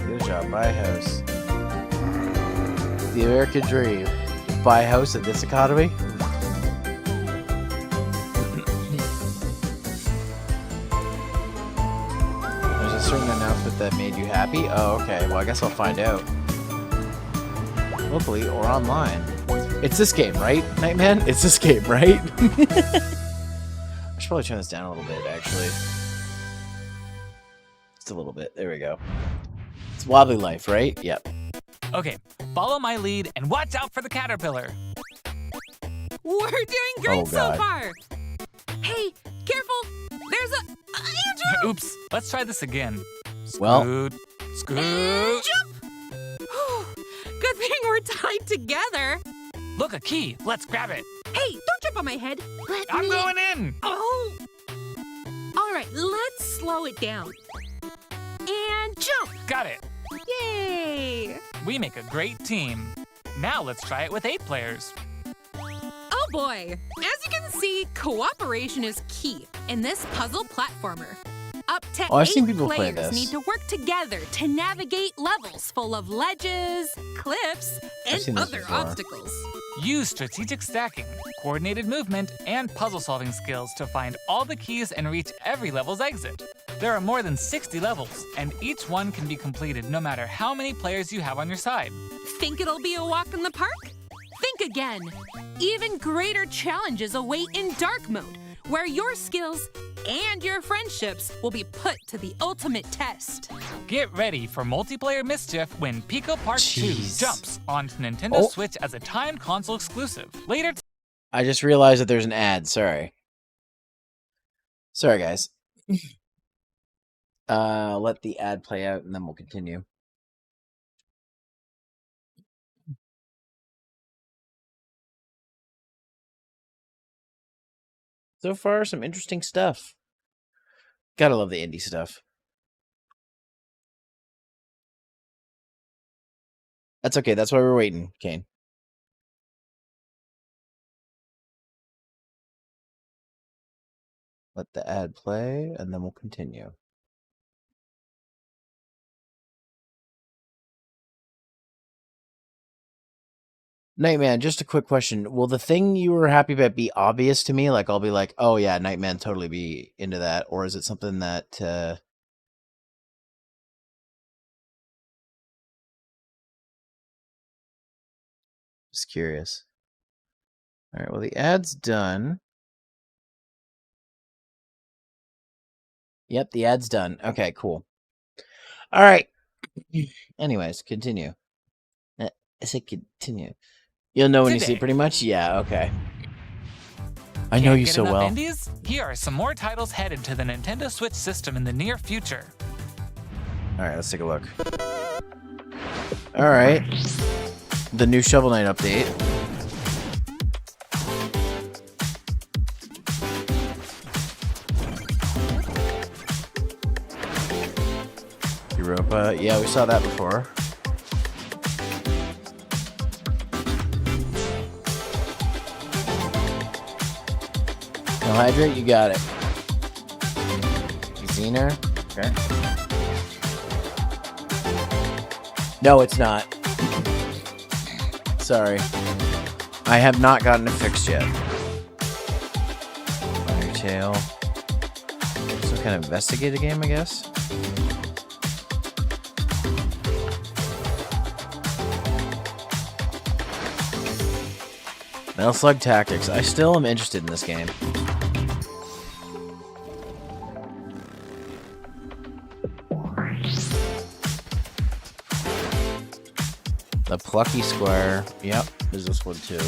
[SPEAKER 1] Good job, buy a house. The American dream. Buy a house in this economy? There's a certain announcement that made you happy? Oh, okay. Well, I guess I'll find out. Locally or online. It's this game, right, Nightman? It's this game, right? I should probably turn this down a little bit, actually. Just a little bit. There we go. It's Wobbly Life, right? Yep.
[SPEAKER 5] Okay, follow my lead and watch out for the caterpillar.
[SPEAKER 4] We're doing great
[SPEAKER 1] Oh,
[SPEAKER 4] so
[SPEAKER 1] God.
[SPEAKER 4] far. Hey, careful! There's a Andrew!
[SPEAKER 5] Oops, let's try this again.
[SPEAKER 1] Well-
[SPEAKER 5] Scoot, scoot.
[SPEAKER 4] Jump! Good thing we're tied together.
[SPEAKER 5] Look, a key. Let's grab it.
[SPEAKER 4] Hey, don't jump on my head.
[SPEAKER 5] I'm going in.
[SPEAKER 4] Oh! All right, let's slow it down. And jump!
[SPEAKER 5] Got it.
[SPEAKER 4] Yay!
[SPEAKER 5] We make a great team. Now let's try it with 8 players.
[SPEAKER 4] Oh boy! As you can see, cooperation is key in this puzzle platformer. Up to
[SPEAKER 1] Oh, I've
[SPEAKER 4] 8
[SPEAKER 1] seen people play
[SPEAKER 4] players
[SPEAKER 1] this.
[SPEAKER 4] need to work together to navigate levels full of ledges, cliffs,
[SPEAKER 1] I've seen
[SPEAKER 4] and
[SPEAKER 1] this
[SPEAKER 4] other
[SPEAKER 1] before.
[SPEAKER 4] obstacles.
[SPEAKER 5] Use strategic stacking, coordinated movement, and puzzle-solving skills to find all the keys and reach every level's exit. There are more than 60 levels, and each one can be completed no matter how many players you have on your side.
[SPEAKER 4] Think it'll be a walk in the park? Think again. Even greater challenges await in dark mode, where your skills and your friendships will be put to the ultimate test.
[SPEAKER 5] Get ready for multiplayer mischief when Pico Park 2
[SPEAKER 1] Jeez.
[SPEAKER 5] jumps onto Nintendo
[SPEAKER 1] Oh.
[SPEAKER 5] Switch as a timed console exclusive. Later
[SPEAKER 1] I just realized that there's an ad. Sorry. Sorry, guys. Let the ad play out and then we'll continue. So far, some interesting stuff. Gotta love the indie stuff. That's okay. That's why we're waiting, Kane. Let the ad play, and then we'll continue. Nightman, just a quick question. Will the thing you were happy about be obvious to me? Like, I'll be like, oh yeah, Nightman totally be into that. Or is it something that... Just curious. All right, well, the ad's done. Yep, the ad's done. Okay, cool. All right. Anyways, continue. I said continue. You'll know when you see it pretty much? Yeah, okay. I know you so well.
[SPEAKER 5] Indies? Here are some more titles headed to the Nintendo Switch system in the near future.
[SPEAKER 1] All right, let's take a look. All right. The new Shovel Knight update. Europa. Yeah, we saw that before. No hydrate, you got it. Xener. Okay. No, it's not. Sorry. I have not gotten it fixed yet. Firetail. Some kind of investigative game, I guess. Metal Slug Tactics. I still am interested in this game. The Plucky Square. Yep, there's this one too.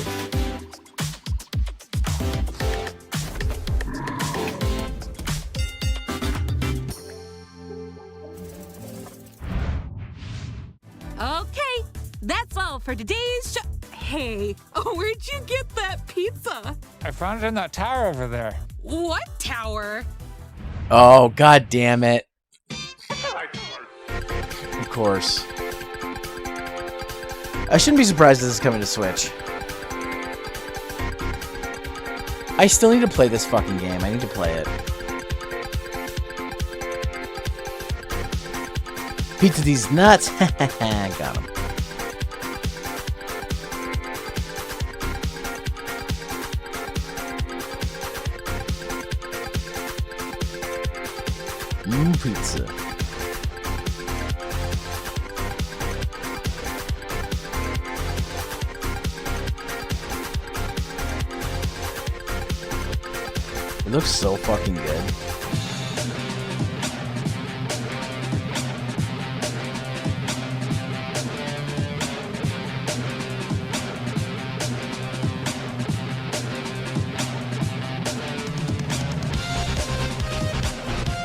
[SPEAKER 4] Okay, that's all for today's show. Hey, where'd you get that pizza?
[SPEAKER 5] I found it in that tower over there.
[SPEAKER 4] What tower?
[SPEAKER 1] Oh, god damn it. Of course. I shouldn't be surprised this is coming to Switch. I still need to play this fucking game. I need to play it. Pizza these nuts. Got him. Pizza. It looks so fucking good.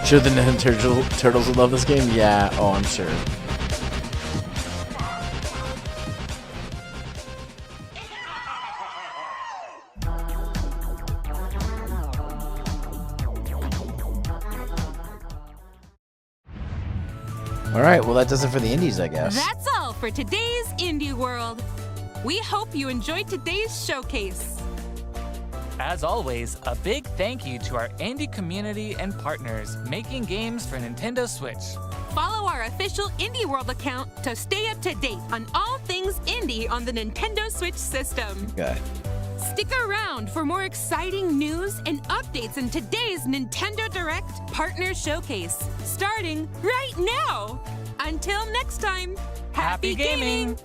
[SPEAKER 1] Sure the Ninja Turtles would love this game? Yeah, oh, I'm sure. Alright, well that does it for the indies, I guess.
[SPEAKER 4] That's all for today's Indie World. We hope you enjoyed today's showcase.
[SPEAKER 5] As always, a big thank you to our indie community and partners making games for Nintendo Switch.
[SPEAKER 4] Follow our official Indie World account to stay up to date on all things indie on the Nintendo Switch system.
[SPEAKER 1] Okay.
[SPEAKER 4] Stick around for more exciting news and updates in today's Nintendo Direct Partner Showcase, starting right now. Until next time, happy gaming!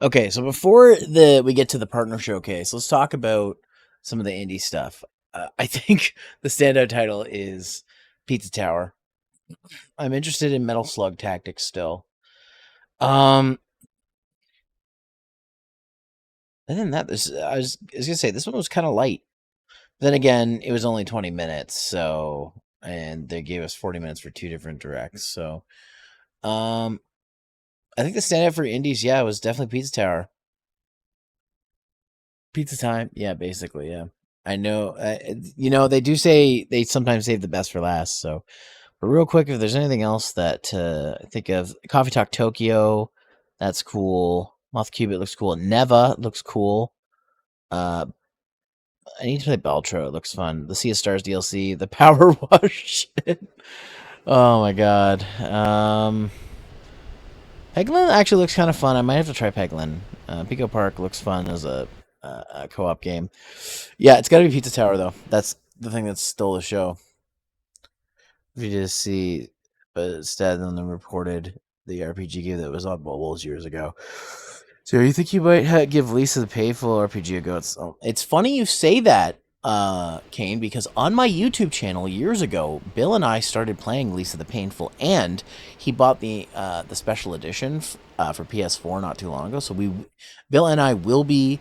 [SPEAKER 1] Okay, so before we get to the partner showcase, let's talk about some of the indie stuff. I think the standout title is Pizza Tower. I'm interested in Metal Slug Tactics still. Other than that, I was gonna say this one was kind of light. Then again, it was only 20 minutes, so and they gave us 40 minutes for two different directs. So, I think the standout for indies, yeah, was definitely Pizza Tower. Pizza time, yeah, basically, yeah. I know, you know, they do say they sometimes save the best for last. So, but real quick, if there's anything else that I think of, Coffee Talk Tokyo, that's cool. Moth Cubit looks cool. Neva looks cool. I need to play Beltro. It looks fun. The Sea of Stars DLC, the Power Wash. Oh my god. Peglin actually looks kind of fun. I might have to try Peglin. Pico Park looks fun as a co-op game. Yeah, it's got to be Pizza Tower though. That's the thing that stole the show. If you just see, but instead then reported the RPG game that was on mobiles years ago. So you think you might give Lisa the Painful RPG a go? It's funny you say that, Kane, because on my YouTube channel years ago, Bill and I started playing Lisa the Painful, and he bought the special edition for PS4 not too long ago. So Bill and I will be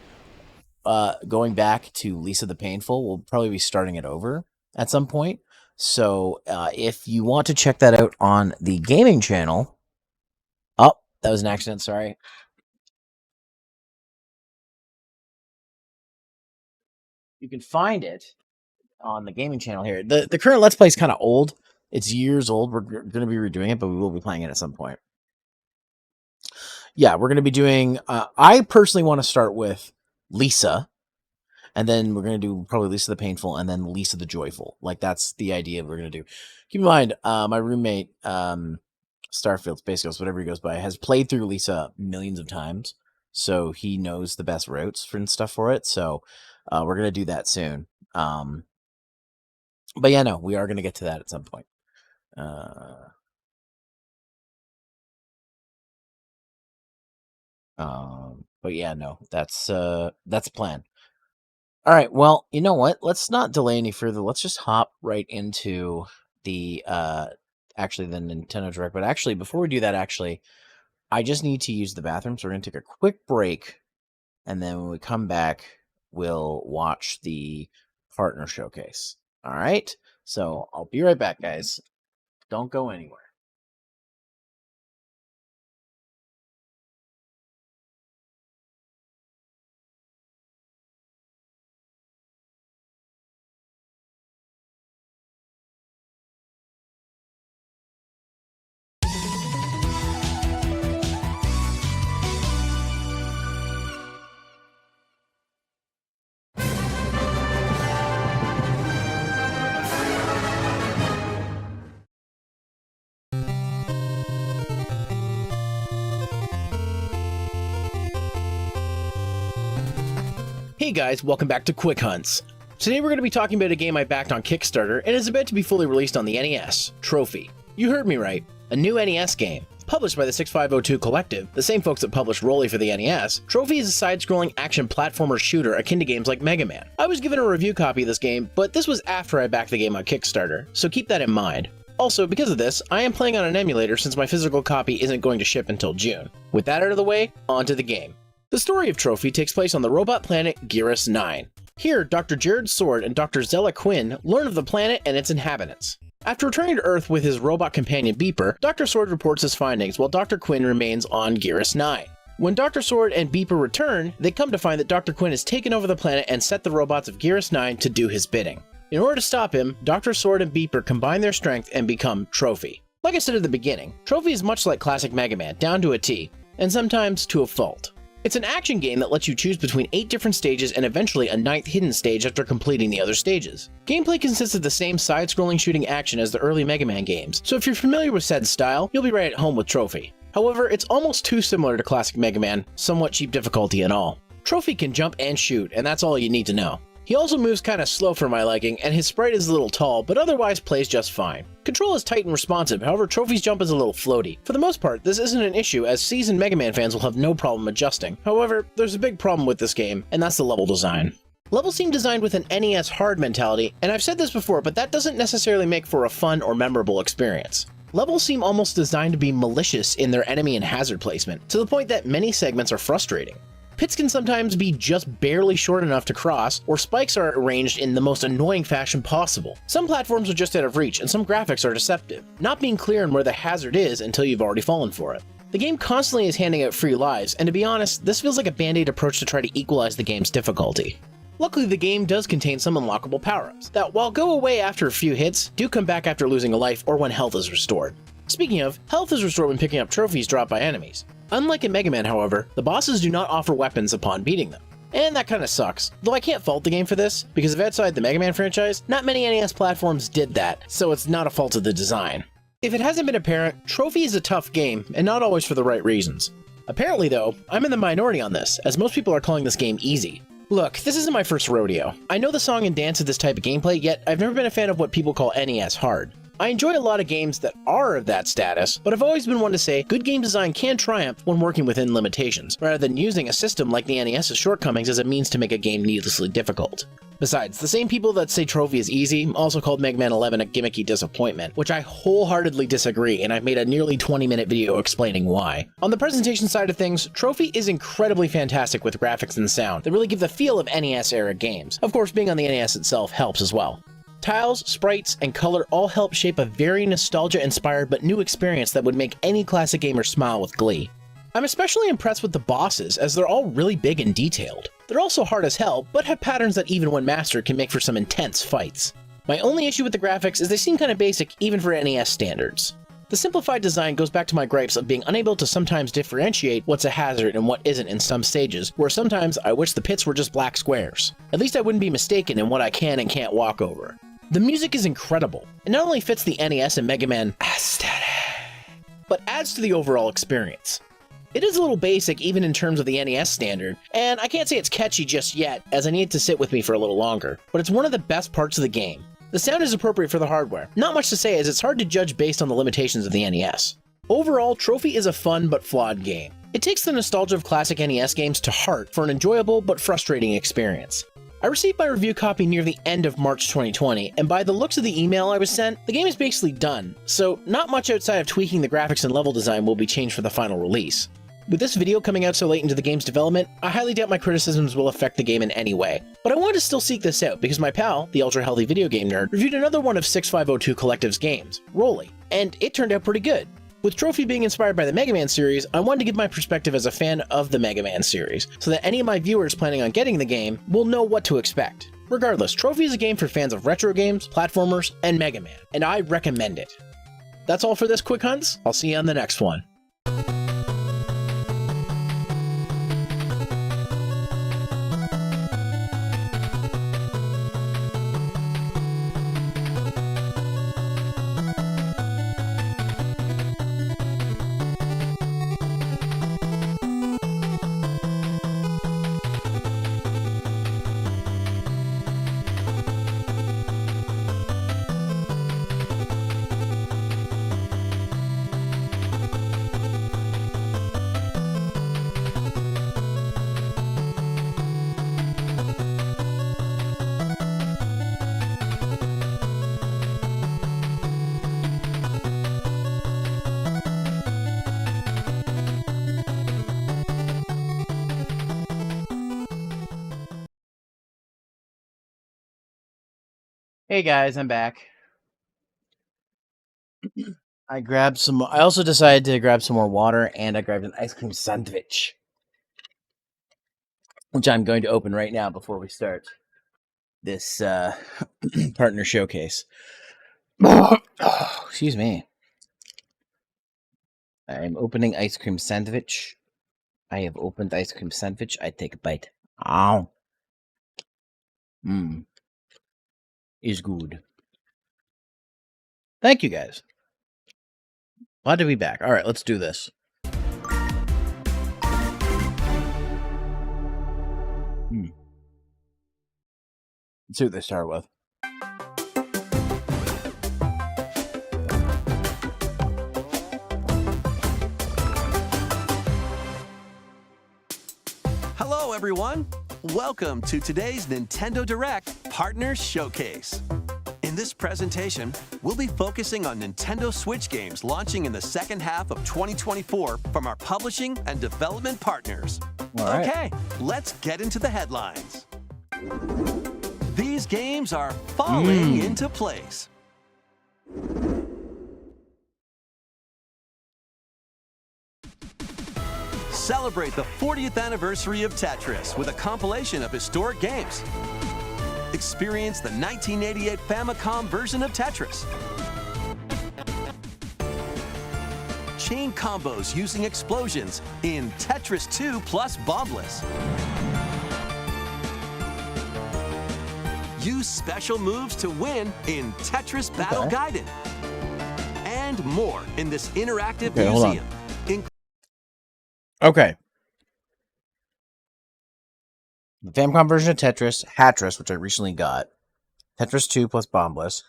[SPEAKER 1] going back to Lisa the Painful. We'll probably be starting it over at some point. So if you want to check that out on the gaming channel, oh, that was an accident. Sorry. You can find it on the gaming channel here. The current Let's Play is kind of old. It's years old. We're going to be redoing it, but we will be playing it at some point. Yeah, we're going to be doing... I personally want to start with Lisa, and then we're going to do probably Lisa the Painful, and then Lisa the Joyful. Like, that's the idea we're going to do. Keep in mind, my roommate, Starfield, Space Ghost, whatever he goes by, has played through Lisa millions of times, so he knows the best routes and stuff for it, so... we're going to do that soon. But yeah, no, we are going to get to that at some point. But yeah, no, that's the plan. All right, well, you know what? Let's not delay any further. Let's just hop right into the actually the Nintendo Direct. But actually, before we do that, I just need to use the bathroom, so we're going to take a quick break, and then when we come back, we'll watch the partner showcase. All right? So I'll be right back, guys. Don't go anywhere. Hey guys, welcome back to Quick Hunts. Today we're going to be talking about a game I backed on Kickstarter and is about to be fully released on the NES, Trophy. You heard me right, a new NES game. Published by the 6502 Collective, the same folks that published Rolly for the NES, Trophy is a side-scrolling action platformer shooter akin to games like Mega Man. I was given a review copy of this game, but this was after I backed the game on Kickstarter, so keep that in mind. Also, because of this, I am playing on an emulator since my physical copy isn't going to ship until June. With that out of the way, on to the game. The story of Trophy takes place on the robot planet Geras 9. Here, Dr. Jared Sword and Dr. Zella Quinn learn of the planet and its inhabitants. After returning to Earth with his robot companion Beeper, Dr. Sword reports his findings while Dr. Quinn remains on Geras 9. When Dr. Sword and Beeper return, they come to find that Dr. Quinn has taken over the planet and set the robots of Geras 9 to do his bidding. In order to stop him, Dr. Sword and Beeper combine their strength and become Trophy. Like I said at the beginning, Trophy is much like classic Mega Man, down to a T, and sometimes to a fault. It's an action game that lets you choose between 8 different stages and eventually a 9th hidden stage after completing the other stages. Gameplay consists of the same side-scrolling shooting action as the early Mega Man games, so if you're familiar with said style, you'll be right at home with Trophy. However, it's almost too similar to classic Mega Man, somewhat cheap difficulty and all. Trophy can jump and shoot, and that's all you need to know. He also moves kinda slow for my liking, and his sprite is a little tall, but otherwise plays just fine. Control is tight and responsive, however Trophy's jump is a little floaty. For the most part, this isn't an issue, as seasoned Mega Man fans will have no problem adjusting. However, there's a big problem with this game, and that's the level design. Levels seem designed with an NES hard mentality, and I've said this before, but that doesn't necessarily make for a fun or memorable experience. Levels seem almost designed to be malicious in their enemy and hazard placement, to the point that many segments are frustrating. Pits can sometimes be just barely short enough to cross, or spikes are arranged in the most annoying fashion possible. Some platforms are just out of reach, and some graphics are deceptive, not being clear on where the hazard is until you've already fallen for it. The game constantly is handing out free lives, and to be honest, this feels like a band-aid approach to try to equalize the game's difficulty. Luckily, the game does contain some unlockable power-ups, that while go away after a few hits, do come back after losing a life or when health is restored. Speaking of, health is restored when picking up trophies dropped by enemies. Unlike in Mega Man, however, the bosses do not offer weapons upon beating them. And that kinda sucks, though I can't fault the game for this, because if outside the Mega Man franchise, not many NES platforms did that, so it's not a fault of the design. If it hasn't been apparent, Trophy is a tough game, and not always for the right reasons. Apparently though, I'm in the minority on this, as most people are calling this game easy. Look, this isn't my first rodeo. I know the song and dance of this type of gameplay, yet I've never been a fan of what people call NES hard. I enjoy a lot of games that are of that status, but I've always been one to say good game design can triumph when working within limitations, rather than using a system like the NES's shortcomings as a means to make a game needlessly difficult. Besides, the same people that say Trophy is easy also called Mega Man 11 a gimmicky disappointment, which I wholeheartedly disagree, and I've made a nearly 20-minute video explaining why. On the presentation side of things, Trophy is incredibly fantastic with graphics and sound that really give the feel of NES-era games. Of course, being on the NES itself helps as well. Tiles, sprites, and color all help shape a very nostalgia-inspired but new experience that would make any classic gamer smile with glee. I'm especially impressed with the bosses, as they're all really big and detailed. They're also hard as hell, but have patterns that even when mastered can make for some intense fights. My only issue with the graphics is they seem kinda basic even for NES standards. The simplified design goes back to my gripes of being unable to sometimes differentiate what's a hazard and what isn't in some stages, where sometimes I wish the pits were just black squares. At least I wouldn't be mistaken in what I can and can't walk over. The music is incredible. It not only fits the NES and Mega Man aesthetic, but adds to the overall experience. It is a little basic even in terms of the NES standard, and I can't say it's catchy just yet, as I need it to sit with me for a little longer, but it's one of the best parts of the game. The sound is appropriate for the hardware. Not much to say, as it's hard to judge based on the limitations of the NES. Overall, Trophy is a fun but flawed game. It takes the nostalgia of classic NES games to heart for an enjoyable but frustrating experience. I received my review copy near the end of March 2020, and by the looks of the email I was sent, the game is basically done, so not much outside of tweaking the graphics and level design will be changed for the final release. With this video coming out so late into the game's development, I highly doubt my criticisms will affect the game in any way. But I wanted to still seek this out because my pal, the ultra-healthy video game nerd, reviewed another one of 6502 Collective's games, Rolly, and it turned out pretty good. With Trophy being inspired by the Mega Man series, I wanted to give my perspective as a fan of the Mega Man series, so that any of my viewers planning on getting the game will know what to expect. Regardless, Trophy is a game for fans of retro games, platformers, and Mega Man, and I recommend it. That's all for this Quick Hunts. I'll see you on the next one. Hey guys, I'm back. I also decided to grab some more water, and I grabbed an ice cream sandwich, which I'm going to open right now before we start this partner showcase. Excuse me. I'm opening ice cream sandwich. I have opened ice cream sandwich. I take a bite. Ow. Mmm. Is good. Thank you guys. Glad to be back. All right, let's do this. Let's see what they start with.
[SPEAKER 3] Hello, everyone. Welcome to today's Nintendo Direct Partner Showcase. In this presentation, we'll be focusing on Nintendo Switch games launching in the second half of 2024 from our publishing and development partners.
[SPEAKER 1] All right.
[SPEAKER 3] Okay, let's get into the headlines. These games are falling into place. Celebrate the 40th anniversary of Tetris with a compilation of historic games. Experience the 1988 Famicom version of Tetris. Chain combos using explosions in Tetris 2 plus Bombless. Use special moves to win in Tetris Battle Gaiden. And more in this interactive museum.
[SPEAKER 1] Okay. The Famicom version of Tetris, Hatris, which I recently got. Tetris 2 plus Bombless.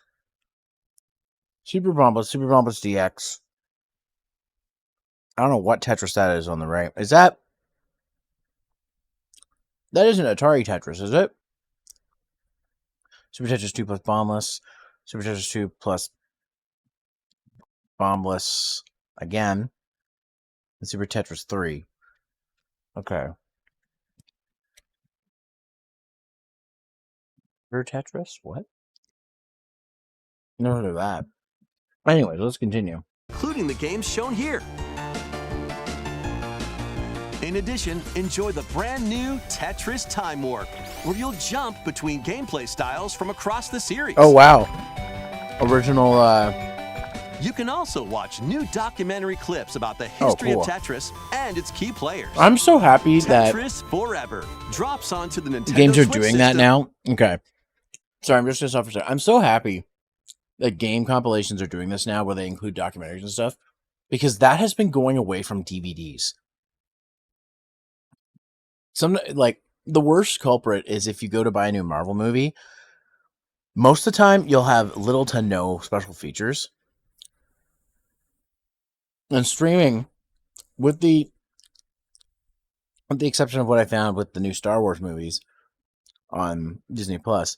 [SPEAKER 1] Super Bombless DX. I don't know what Tetris that is on the right. Is that... That isn't Atari Tetris, is it? Super Tetris 2 plus Bombless. Super Tetris 2 plus Bombless again. And Super Tetris 3. Okay. Super Tetris? What? Never heard of that. Anyways, let's continue.
[SPEAKER 3] Including the games shown here. In addition, enjoy the brand new Tetris Time Warp, where you'll jump between gameplay styles from across the series.
[SPEAKER 1] Oh, wow. Original,
[SPEAKER 3] You can also watch new documentary clips about the history
[SPEAKER 1] cool.
[SPEAKER 3] of Tetris and its key players.
[SPEAKER 1] I'm so happy that
[SPEAKER 3] Tetris Forever drops onto the Nintendo
[SPEAKER 1] games are
[SPEAKER 3] Switch
[SPEAKER 1] doing that
[SPEAKER 3] system.
[SPEAKER 1] now. Okay. Sorry, I'm just going to stop for a second. I'm so happy that game compilations are doing this now, where they include documentaries and stuff, because that has been going away from DVDs. The worst culprit is if you go to buy a new Marvel movie, most of the time you'll have little to no special features. And streaming, with the exception of what I found with the new Star Wars movies on Disney Plus,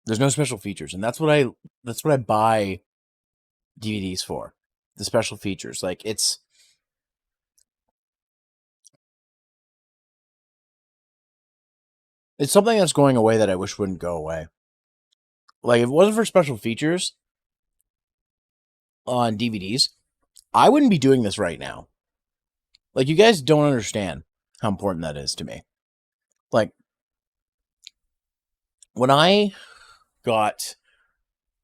[SPEAKER 1] there's no special features, and that's what I buy DVDs for. The special features, like it's something that's going away that I wish wouldn't go away. Like, if it wasn't for special features on DVDs, I wouldn't be doing this right now. Like, you guys don't understand how important that is to me. Like, when I got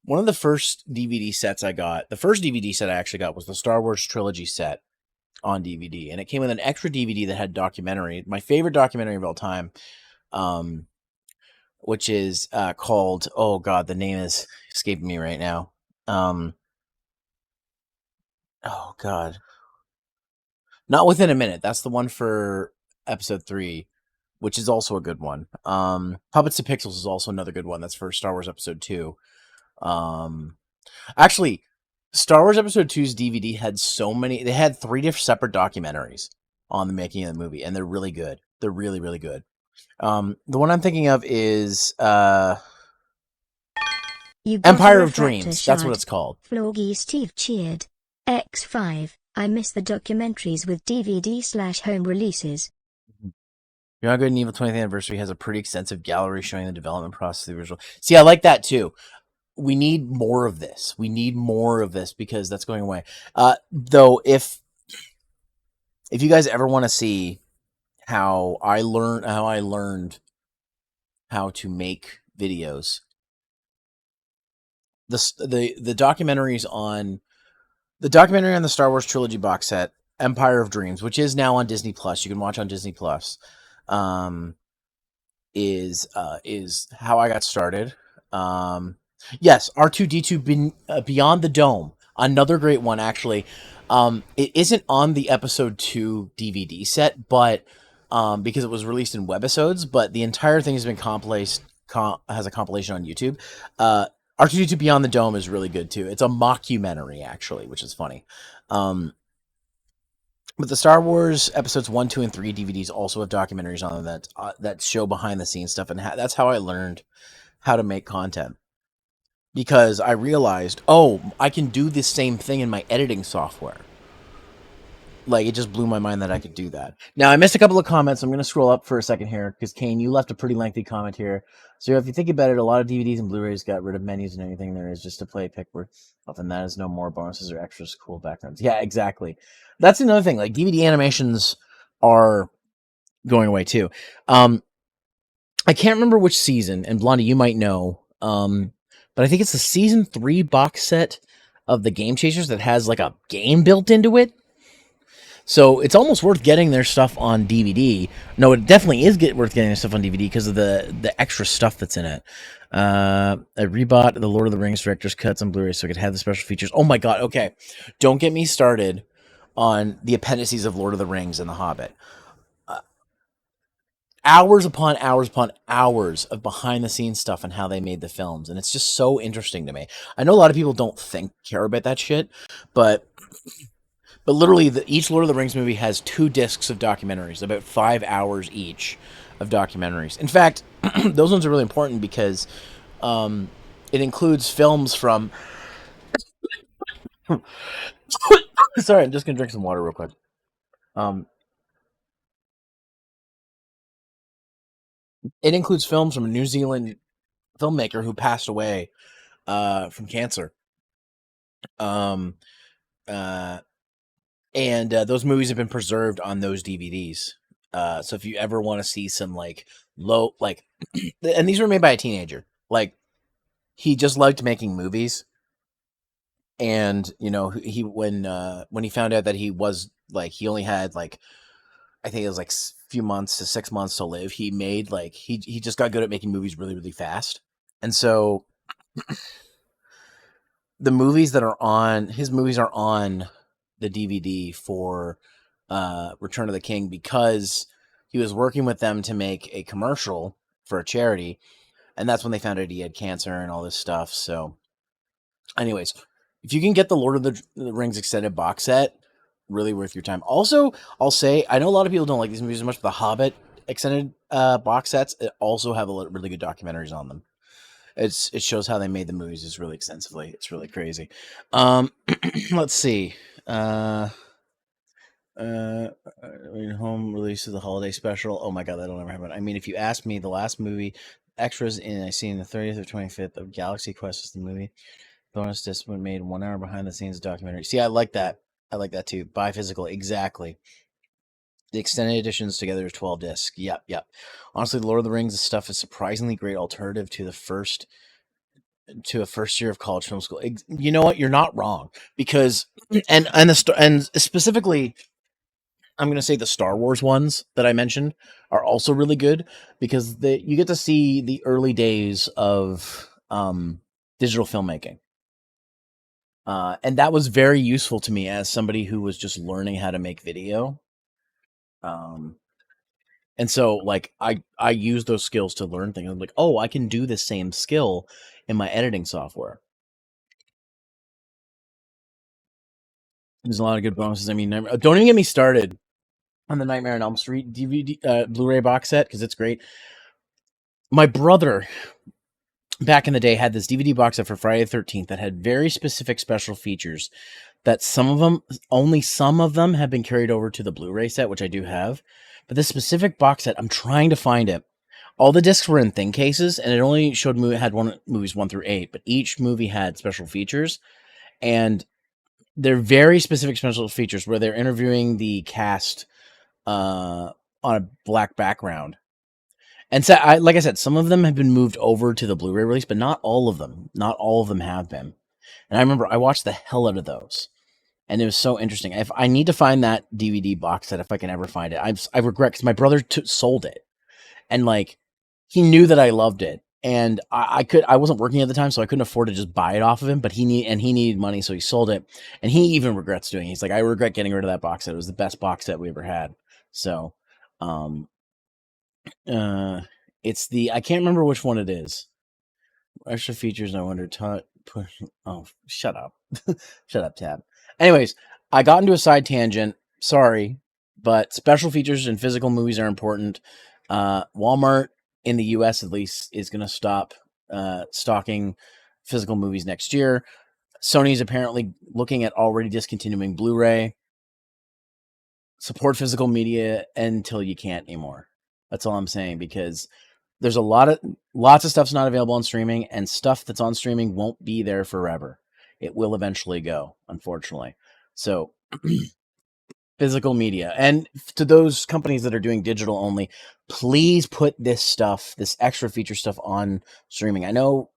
[SPEAKER 1] one of the first DVD sets I got, the first DVD set I actually got was the Star Wars trilogy set on DVD, and it came with an extra DVD that had documentary, my favorite documentary of all time, which is called, oh god, the name is escaping me right now. Oh god, Not Within a Minute. That's the one for episode 3, which is also a good one. Puppets to Pixels is also another good one. That's for Star Wars episode 2. Actually, Star Wars episode 2's DVD had so many, they had 3 different separate documentaries on the making of the movie, and they're really good. They're really, really good. The one I'm thinking of is Empire of Dreams. That's what it's called.
[SPEAKER 17] Floggy Steve cheered. X5. I miss the documentaries with DVD/home releases.
[SPEAKER 1] Beyond Good and Evil 20th Anniversary has a pretty extensive gallery showing the development process of the original. See, I like that too. We need more of this. We need more of this because that's going away. Though, if you guys ever want to see how I learned how to make videos, the documentaries on the documentary on the Star Wars trilogy box set, Empire of Dreams, which is now on Disney Plus, you can watch on Disney Plus, is how I got started. Yes, R2-D2 Beyond the Dome, another great one actually. It isn't on the episode 2 DVD set, but because it was released in webisodes, but the entire thing has been has a compilation on YouTube. R2-D2 Beyond the Dome is really good too. It's a mockumentary actually, which is funny. But the Star Wars episodes 1, 2, and 3 DVDs also have documentaries on them that show behind the scenes stuff, and that's how I learned how to make content. Because I realized, oh, I can do this same thing in my editing software. Like, it just blew my mind that I could do that. Now, I missed a couple of comments. I'm going to scroll up for a second here, because, Kane, you left a pretty lengthy comment here. So if you think about it, a lot of DVDs and Blu-rays got rid of menus and anything there is just to play pick where often that is no more bonuses or extras, cool backgrounds. Yeah, exactly. That's another thing. Like, DVD animations are going away, too. I can't remember which season, and Blondie, you might know, but I think it's the season 3 box set of the Game Chasers that has, like, a game built into it. So it's almost worth getting their stuff on DVD. No, it definitely is worth getting their stuff on DVD because of the extra stuff that's in it. I rebought the Lord of the Rings director's cuts on Blu-ray so I could have the special features. Oh my god, okay. Don't get me started on the appendices of Lord of the Rings and The Hobbit. hours upon hours of behind the scenes stuff and how they made the films, and it's just so interesting to me. I know a lot of people don't care about that shit, but literally each Lord of the Rings movie has 2 discs of documentaries, about 5 hours each of documentaries. In fact, those ones are really important because it includes films from sorry, I'm just gonna drink some water real quick. It includes films from a New Zealand filmmaker who passed away from cancer. And those movies have been preserved on those DVDs. So if you ever want to see some like low, like, and these were made by a teenager, like he just liked making movies. And you know, he when he found out that he was like, he only had like, I think it was like few months to 6 months to live, he made like, he just got good at making movies really, really fast. And so the movies that are on his movies are on the DVD for Return of the King because he was working with them to make a commercial for a charity, and that's when they found out he had cancer and all this stuff. So anyways, if you can get the Lord of the Rings extended box set, really worth your time. Also, I'll say, I know a lot of people don't like these movies as much, but the Hobbit extended box sets also have really good documentaries on them. It shows how they made the movies just really extensively. It's really crazy. Let's see. Home release of the holiday special. Oh my god, that'll never happen. I mean, if you ask me, the last movie extras in I seen the 30th or 25th of Galaxy Quest is the movie. Bonus disc when made 1 hour behind the scenes documentary. See, I like that. I like that too. Buy physical, exactly. The extended editions together is 12 discs. Yep. Honestly, Lord of the Rings stuff is surprisingly great alternative to a first year of college film school. You know what? You're not wrong, because and specifically, I'm going to say the Star Wars ones that I mentioned are also really good because you get to see the early days of digital filmmaking. And that was very useful to me as somebody who was just learning how to make video. And so like I use those skills to learn things. I'm like, oh, I can do the same skill in my editing software. There's a lot of good bonuses. I mean, don't even get me started on the Nightmare on Elm Street DVD Blu-ray box set because it's great. My brother back in the day had this DVD box set for Friday the 13th that had very specific special features that only some of them have been carried over to the Blu-ray set, which I do have. But this specific box set, I'm trying to find it. All the discs were in thin cases, and it only showed movies 1 through 8, but each movie had special features, and they're very specific special features where they're interviewing the cast on a black background. And so, like I said, some of them have been moved over to the Blu-ray release, but not all of them. Not all of them have been. And I remember I watched the hell out of those, and it was so interesting. If I need to find that DVD box set, if I can ever find it, I regret because my brother sold it, and like he knew that I loved it, and I wasn't working at the time, so I couldn't afford to just buy it off of him. But he needed money, so he sold it, and he even regrets doing it. He's like, I regret getting rid of that box set. It was the best box set we ever had. So, it's I can't remember which one it is. Extra features, I wonder. Oh, shut up. Shut up, Tab. Anyways, I got into a side tangent. Sorry, but special features in physical movies are important. Walmart, in the US at least, is going to stop stocking physical movies next year. Sony's apparently looking at already discontinuing Blu-ray. Support physical media until you can't anymore. That's all I'm saying, because there's lots of stuff's not available on streaming, and stuff that's on streaming won't be there forever. It will eventually go, unfortunately. So physical media, and to those companies that are doing digital only, please put this extra feature stuff on streaming. I know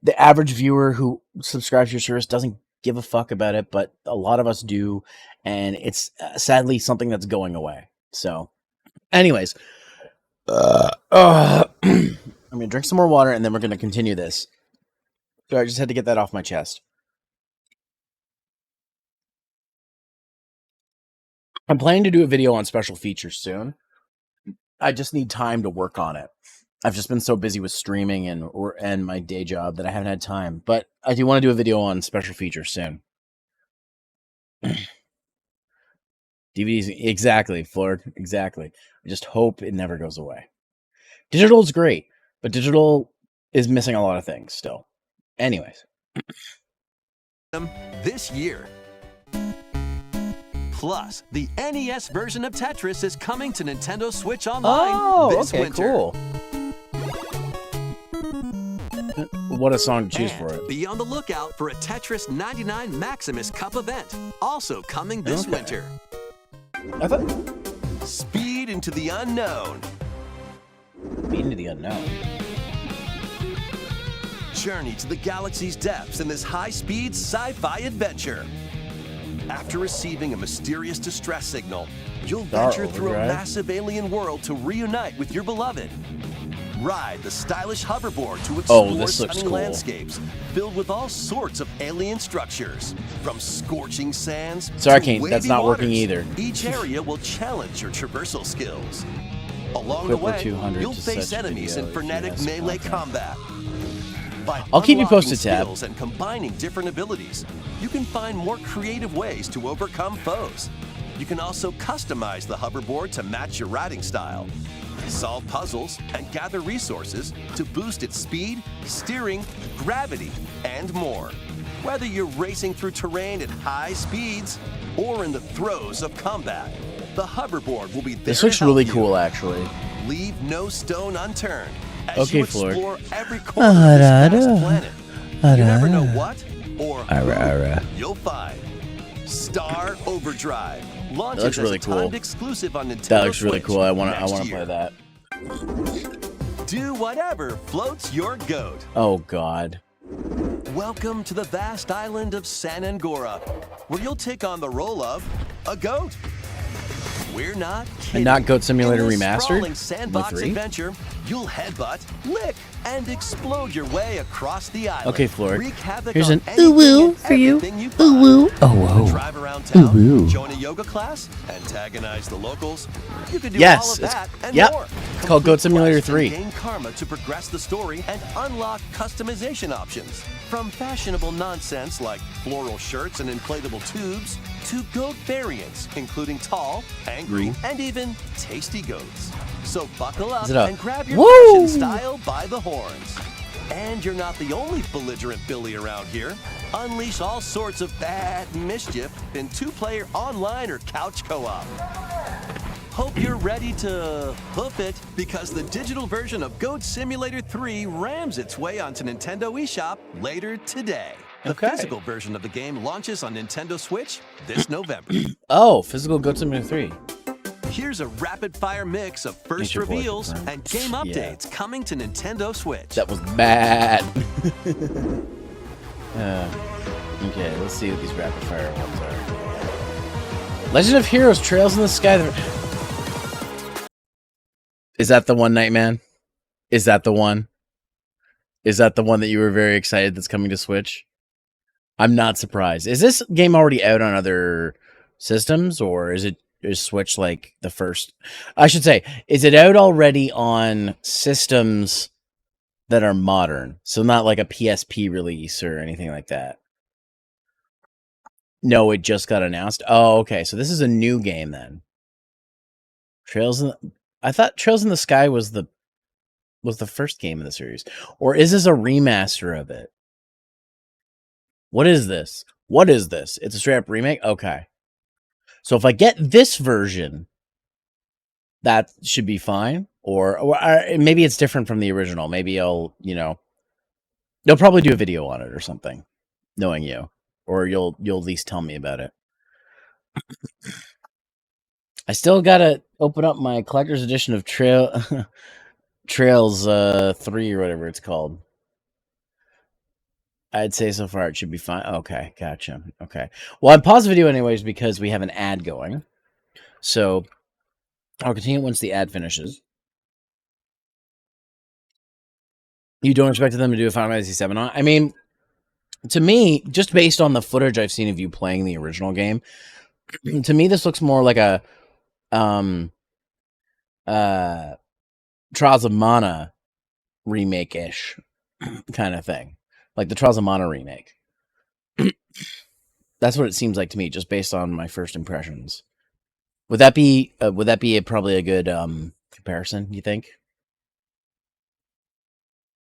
[SPEAKER 1] the average viewer who subscribes to your service doesn't give a fuck about it, but a lot of us do, and it's sadly something that's going away. So anyways, I'm gonna drink some more water and then we're gonna continue this. So I just had to get that off my chest. I'm planning to do a video on special features soon, I just need time to work on it. I've just been so busy with streaming and my day job that I haven't had time. But I do want to do a video on special features soon. DVDs, exactly, Florida, exactly. I just hope it never goes away. Digital is great, but digital is missing a lot of things still. Anyways.
[SPEAKER 3] This year. Plus, the NES version of Tetris is coming to Nintendo Switch Online this winter.
[SPEAKER 1] Cool. What a song to choose for it.
[SPEAKER 3] Be on the lookout for a Tetris 99 Maximus Cup event, also coming this winter.
[SPEAKER 1] I thought...
[SPEAKER 3] Speed into the unknown.
[SPEAKER 1] Speed into the unknown.
[SPEAKER 3] Journey to the galaxy's depths in this high-speed sci-fi adventure. After receiving a mysterious distress signal, you'll venture through a massive alien world to reunite with your beloved. Ride the stylish hoverboard to explore stunning landscapes filled with all sorts of alien structures, from scorching sands
[SPEAKER 1] Sorry,
[SPEAKER 3] to
[SPEAKER 1] Kane,
[SPEAKER 3] wavy
[SPEAKER 1] that's not
[SPEAKER 3] waters.
[SPEAKER 1] working either.
[SPEAKER 3] Each area will challenge your traversal skills. Along
[SPEAKER 1] Quick
[SPEAKER 3] the way,
[SPEAKER 1] 200
[SPEAKER 3] you'll
[SPEAKER 1] to
[SPEAKER 3] face
[SPEAKER 1] such
[SPEAKER 3] enemies
[SPEAKER 1] video
[SPEAKER 3] in
[SPEAKER 1] if you
[SPEAKER 3] frenetic
[SPEAKER 1] have some
[SPEAKER 3] melee
[SPEAKER 1] content.
[SPEAKER 3] combat. By
[SPEAKER 1] I'll keep you
[SPEAKER 3] unlocking
[SPEAKER 1] posted, Tab.
[SPEAKER 3] skills and combining different abilities, you can find more creative ways to overcome foes. You can also customize the hoverboard to match your riding style, solve puzzles, and gather resources to boost its speed, steering, gravity, and more. Whether you're racing through terrain at high speeds or in the throes of combat, the hoverboard will be there
[SPEAKER 1] This
[SPEAKER 3] to
[SPEAKER 1] looks
[SPEAKER 3] help
[SPEAKER 1] really
[SPEAKER 3] you.
[SPEAKER 1] cool, actually.
[SPEAKER 3] Leave no stone unturned as
[SPEAKER 1] Okay,
[SPEAKER 3] you
[SPEAKER 1] Floyd.
[SPEAKER 3] explore every corner of this vast planet. You never know what or who you'll find. Star Overdrive launches
[SPEAKER 1] looks really
[SPEAKER 3] as a timed
[SPEAKER 1] cool.
[SPEAKER 3] exclusive on Nintendo
[SPEAKER 1] That looks really
[SPEAKER 3] Switch
[SPEAKER 1] cool. I want
[SPEAKER 3] next
[SPEAKER 1] to
[SPEAKER 3] year.
[SPEAKER 1] play that.
[SPEAKER 3] Do whatever floats your goat.
[SPEAKER 1] Oh God.
[SPEAKER 3] Welcome to the vast island of San Angora, where you'll take on the role of a goat. We're not kidding.
[SPEAKER 1] And not Goat Simulator
[SPEAKER 3] In this
[SPEAKER 1] Remastered?
[SPEAKER 3] sprawling sandbox
[SPEAKER 1] The 3?
[SPEAKER 3] adventure, you'll headbutt, lick, and explode your way across the island.
[SPEAKER 1] Okay, Floyd.
[SPEAKER 3] Wreak havoc
[SPEAKER 1] Here's
[SPEAKER 3] on
[SPEAKER 1] an ooh-woo
[SPEAKER 3] anything
[SPEAKER 1] for you.
[SPEAKER 3] and everything you find.
[SPEAKER 1] Ooh-woo. Oh, whoa.
[SPEAKER 3] Drive around town,
[SPEAKER 1] Ooh-woo.
[SPEAKER 3] join a yoga class, antagonize the locals. You can do
[SPEAKER 1] Yes,
[SPEAKER 3] all of
[SPEAKER 1] it's-
[SPEAKER 3] that and
[SPEAKER 1] yep.
[SPEAKER 3] more.
[SPEAKER 1] It's called Goat Simulator
[SPEAKER 3] Complete
[SPEAKER 1] 3.
[SPEAKER 3] quests and gain karma to progress the story and unlock customization options. From fashionable nonsense like floral shirts and inflatable tubes, to goat variants, including tall, angry, and even tasty goats. So buckle up
[SPEAKER 1] Is it up?
[SPEAKER 3] and grab your
[SPEAKER 1] Woo!
[SPEAKER 3] fashion style by the horns. And you're not the only belligerent Billy around here. Unleash all sorts of bad mischief in two-player online or couch co-op. Hope you're ready to hoof it, because the digital version of Goat Simulator 3 rams its way onto Nintendo eShop later today. The physical version of the game launches on Nintendo Switch this November.
[SPEAKER 1] Oh, physical Goat Simulator 3.
[SPEAKER 3] Here's a rapid-fire mix of first
[SPEAKER 1] Nature Boy
[SPEAKER 3] reveals
[SPEAKER 1] confirmed.
[SPEAKER 3] and game
[SPEAKER 1] Yeah.
[SPEAKER 3] updates coming to Nintendo Switch.
[SPEAKER 1] That was bad. Okay, let's see what these rapid fire ones are. Legend of Heroes: Trails in the Sky. Is that the one, Nightman? Is that the one? Is that the one that you were very excited that's coming to Switch? I'm not surprised. Is this game already out on other systems, or is Switch like the first? I should say, is it out already on systems that are modern? So not like a PSP release or anything like that. No, it just got announced. Oh, okay. So this is a new game then. I thought Trails in the Sky was the first game in the series, or is this a remaster of it? What is this? What is this? It's a straight up remake? Okay. So if I get this version, that should be fine. Or maybe it's different from the original. Maybe they'll probably do a video on it or something, knowing you. Or you'll at least tell me about it. I still gotta open up my collector's edition of Trails 3 or whatever it's called. I'd say so far it should be fine. Okay, gotcha. Okay. Well, I paused the video anyways because we have an ad going. So I'll continue once the ad finishes. You don't expect them to do a Final Fantasy VII on? I mean, to me, just based on the footage I've seen of you playing the original game, to me this looks more like a Trials of Mana remake-ish kind of thing. Like the Trials of Mana remake. That's what it seems like to me, just based on my first impressions. Would that be probably a good comparison, you think?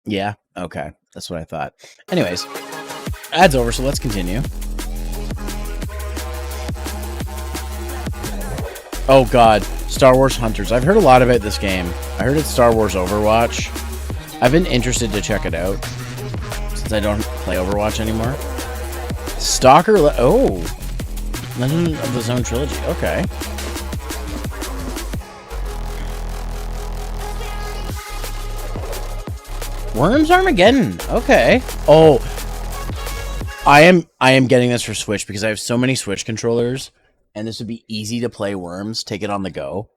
[SPEAKER 1] Yeah? Okay. That's what I thought. Anyways, ad's over, so let's continue. Oh god, Star Wars Hunters. I've heard a lot about this game. I heard it's Star Wars Overwatch. I've been interested to check it out, since I don't play Overwatch anymore. Stalker... Oh! Legend of the Zone Trilogy. Okay. Worms Armageddon. Okay. Oh, I am getting this for Switch because I have so many Switch controllers, and this would be easy to play Worms. Take it on the go.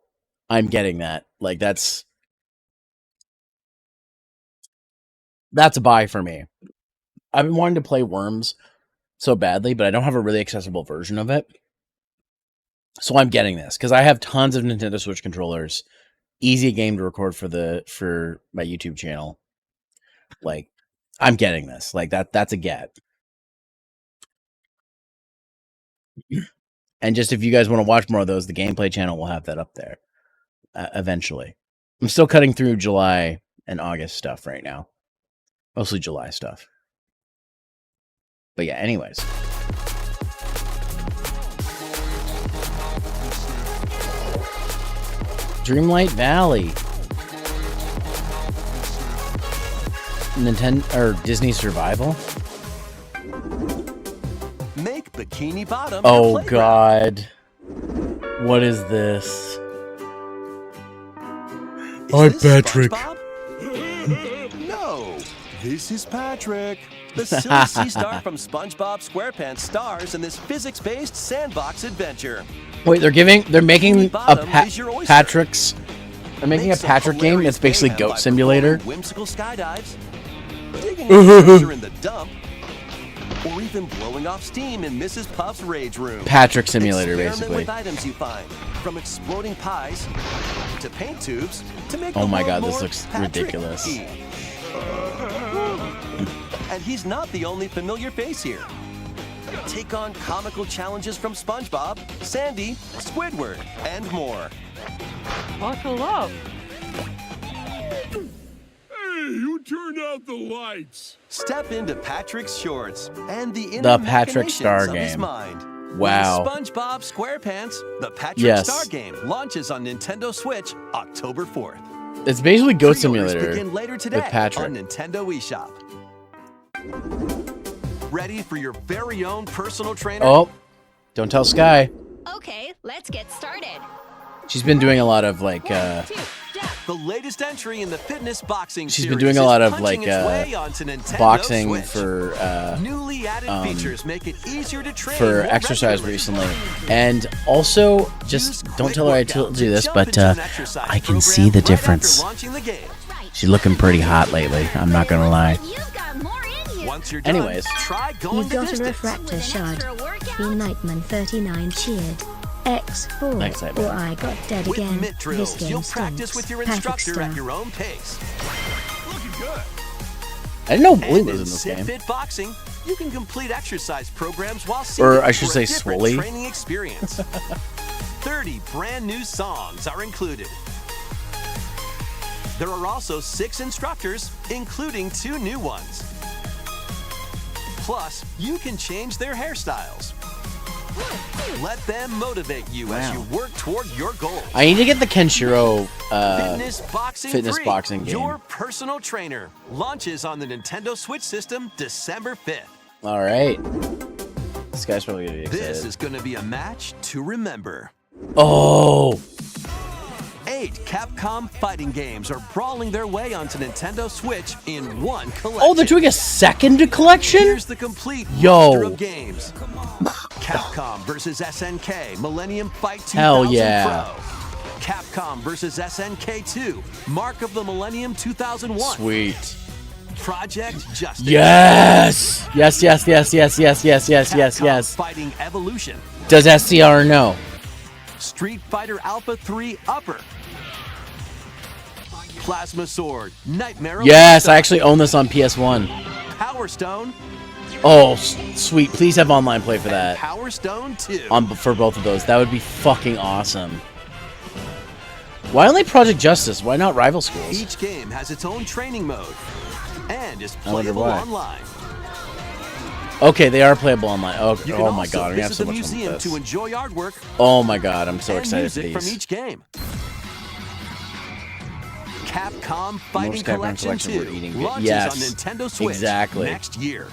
[SPEAKER 1] I'm getting that. Like that's a buy for me. I've been wanting to play Worms so badly, but I don't have a really accessible version of it. So I'm getting this because I have tons of Nintendo Switch controllers. Easy game to record for my YouTube channel. Like, I'm getting this. Like that's a get. And just if you guys want to watch more of those, the gameplay channel will have that up there eventually. I'm still cutting through July and August stuff right now. Mostly July stuff. But yeah, anyways. Dreamlight Valley. Nintendo or Disney Survival?
[SPEAKER 3] Make Bikini Bottom.
[SPEAKER 1] Oh god. What is this?
[SPEAKER 3] Hi, Patrick. No, this is Patrick. The silly sea star from SpongeBob SquarePants stars in this physics-based sandbox adventure.
[SPEAKER 1] Wait, they're making a Patrick's. They're making a Patrick game that's basically Goat Simulator.
[SPEAKER 3] Whimsical skydives, digging treasure in the dump, or even blowing off steam in Mrs. Puff's rage room.
[SPEAKER 1] Patrick Simulator, basically.
[SPEAKER 3] With items you find, from exploding pies to paint tubes to make.
[SPEAKER 1] Oh my god, this looks ridiculous.
[SPEAKER 3] And he's not the only familiar face here. Take on comical challenges from SpongeBob, Sandy, Squidward, and more.
[SPEAKER 18] Buckle up.
[SPEAKER 19] Hey, who turned out the lights?
[SPEAKER 3] Step into Patrick's shorts and the
[SPEAKER 1] Patrick Star game. Wow.
[SPEAKER 3] SpongeBob SquarePants, the Patrick Star game launches on Nintendo Switch October 4th.
[SPEAKER 1] It's basically Goat Simulator
[SPEAKER 3] begin later today
[SPEAKER 1] with Patrick.
[SPEAKER 3] On Nintendo eShop. Ready for your very own personal trainer?
[SPEAKER 1] Oh, don't tell Sky.
[SPEAKER 14] Okay, let's get started.
[SPEAKER 1] She's been doing a lot of like
[SPEAKER 3] the latest entry in the fitness boxing
[SPEAKER 1] she's
[SPEAKER 3] series
[SPEAKER 1] been doing a lot of like boxing
[SPEAKER 3] Switch.
[SPEAKER 1] For
[SPEAKER 3] newly added features make it easier to train
[SPEAKER 1] for exercise recently. And also just don't tell her I told you this, but I can see the difference. She's looking pretty hot lately, I'm not gonna lie. Anyways,
[SPEAKER 17] You've got a refractor shard. B Nightman 39 cheered. X4
[SPEAKER 1] Thanks,
[SPEAKER 17] or I got dead again.
[SPEAKER 3] Mitt drills,
[SPEAKER 17] This game
[SPEAKER 3] you'll practice with your
[SPEAKER 17] Patrick
[SPEAKER 3] instructor
[SPEAKER 17] Star.
[SPEAKER 3] at your own pace. Looking good.
[SPEAKER 1] I didn't know Wooly
[SPEAKER 3] And
[SPEAKER 1] was in
[SPEAKER 3] in
[SPEAKER 1] this game.
[SPEAKER 3] Fit Boxing, you can complete exercise programs while
[SPEAKER 1] Or
[SPEAKER 3] seeking
[SPEAKER 1] I should
[SPEAKER 3] for
[SPEAKER 1] say
[SPEAKER 3] a different
[SPEAKER 1] Swoley.
[SPEAKER 3] training experience. 30 brand new songs are included. There are also 6 instructors, including 2 new ones. Plus, you can change their hairstyles. Let them motivate you as you work toward your goals.
[SPEAKER 1] I need to get the Kenshiro
[SPEAKER 3] Fitness Boxing 3,
[SPEAKER 1] game.
[SPEAKER 3] Your personal trainer launches on the Nintendo Switch system December 5th.
[SPEAKER 1] All right. This guy's probably gonna be excited.
[SPEAKER 3] This is going to be a match to remember.
[SPEAKER 1] Oh.
[SPEAKER 3] 8 Capcom fighting games are brawling their way onto Nintendo Switch in one collection.
[SPEAKER 1] Oh, they're doing a second collection?
[SPEAKER 3] Here's the complete roster of games. Capcom vs. SNK Millennium Fight 2000
[SPEAKER 1] Hell yeah.
[SPEAKER 3] Pro. Capcom vs. SNK 2 Mark of the Millennium 2001.
[SPEAKER 1] Sweet.
[SPEAKER 3] Project Justice.
[SPEAKER 1] Yes. Yes.
[SPEAKER 3] Fighting Evolution.
[SPEAKER 1] Does SCR know?
[SPEAKER 3] Street Fighter Alpha 3 Upper. Plasma Sword, Nightmare.
[SPEAKER 1] Yes, I actually own this on PS1.
[SPEAKER 3] Power Stone.
[SPEAKER 1] Oh, sweet. Please have online play for that.
[SPEAKER 3] Power Stone 2.
[SPEAKER 1] For both of those. That would be fucking awesome. Why only Project Justice? Why not Rival Schools?
[SPEAKER 3] Each game has its own training mode and is playable online.
[SPEAKER 1] Okay, they are playable online. Oh,
[SPEAKER 3] You can
[SPEAKER 1] oh my
[SPEAKER 3] also
[SPEAKER 1] god, I'm gonna have
[SPEAKER 3] visit
[SPEAKER 1] so
[SPEAKER 3] the
[SPEAKER 1] much fun
[SPEAKER 3] museum
[SPEAKER 1] with
[SPEAKER 3] to
[SPEAKER 1] this.
[SPEAKER 3] enjoy artwork.
[SPEAKER 1] Oh my god, I'm so
[SPEAKER 3] and
[SPEAKER 1] excited for
[SPEAKER 3] music from
[SPEAKER 1] these.
[SPEAKER 3] each game. Capcom Fighting Collection 2 launches on Nintendo Switch next year.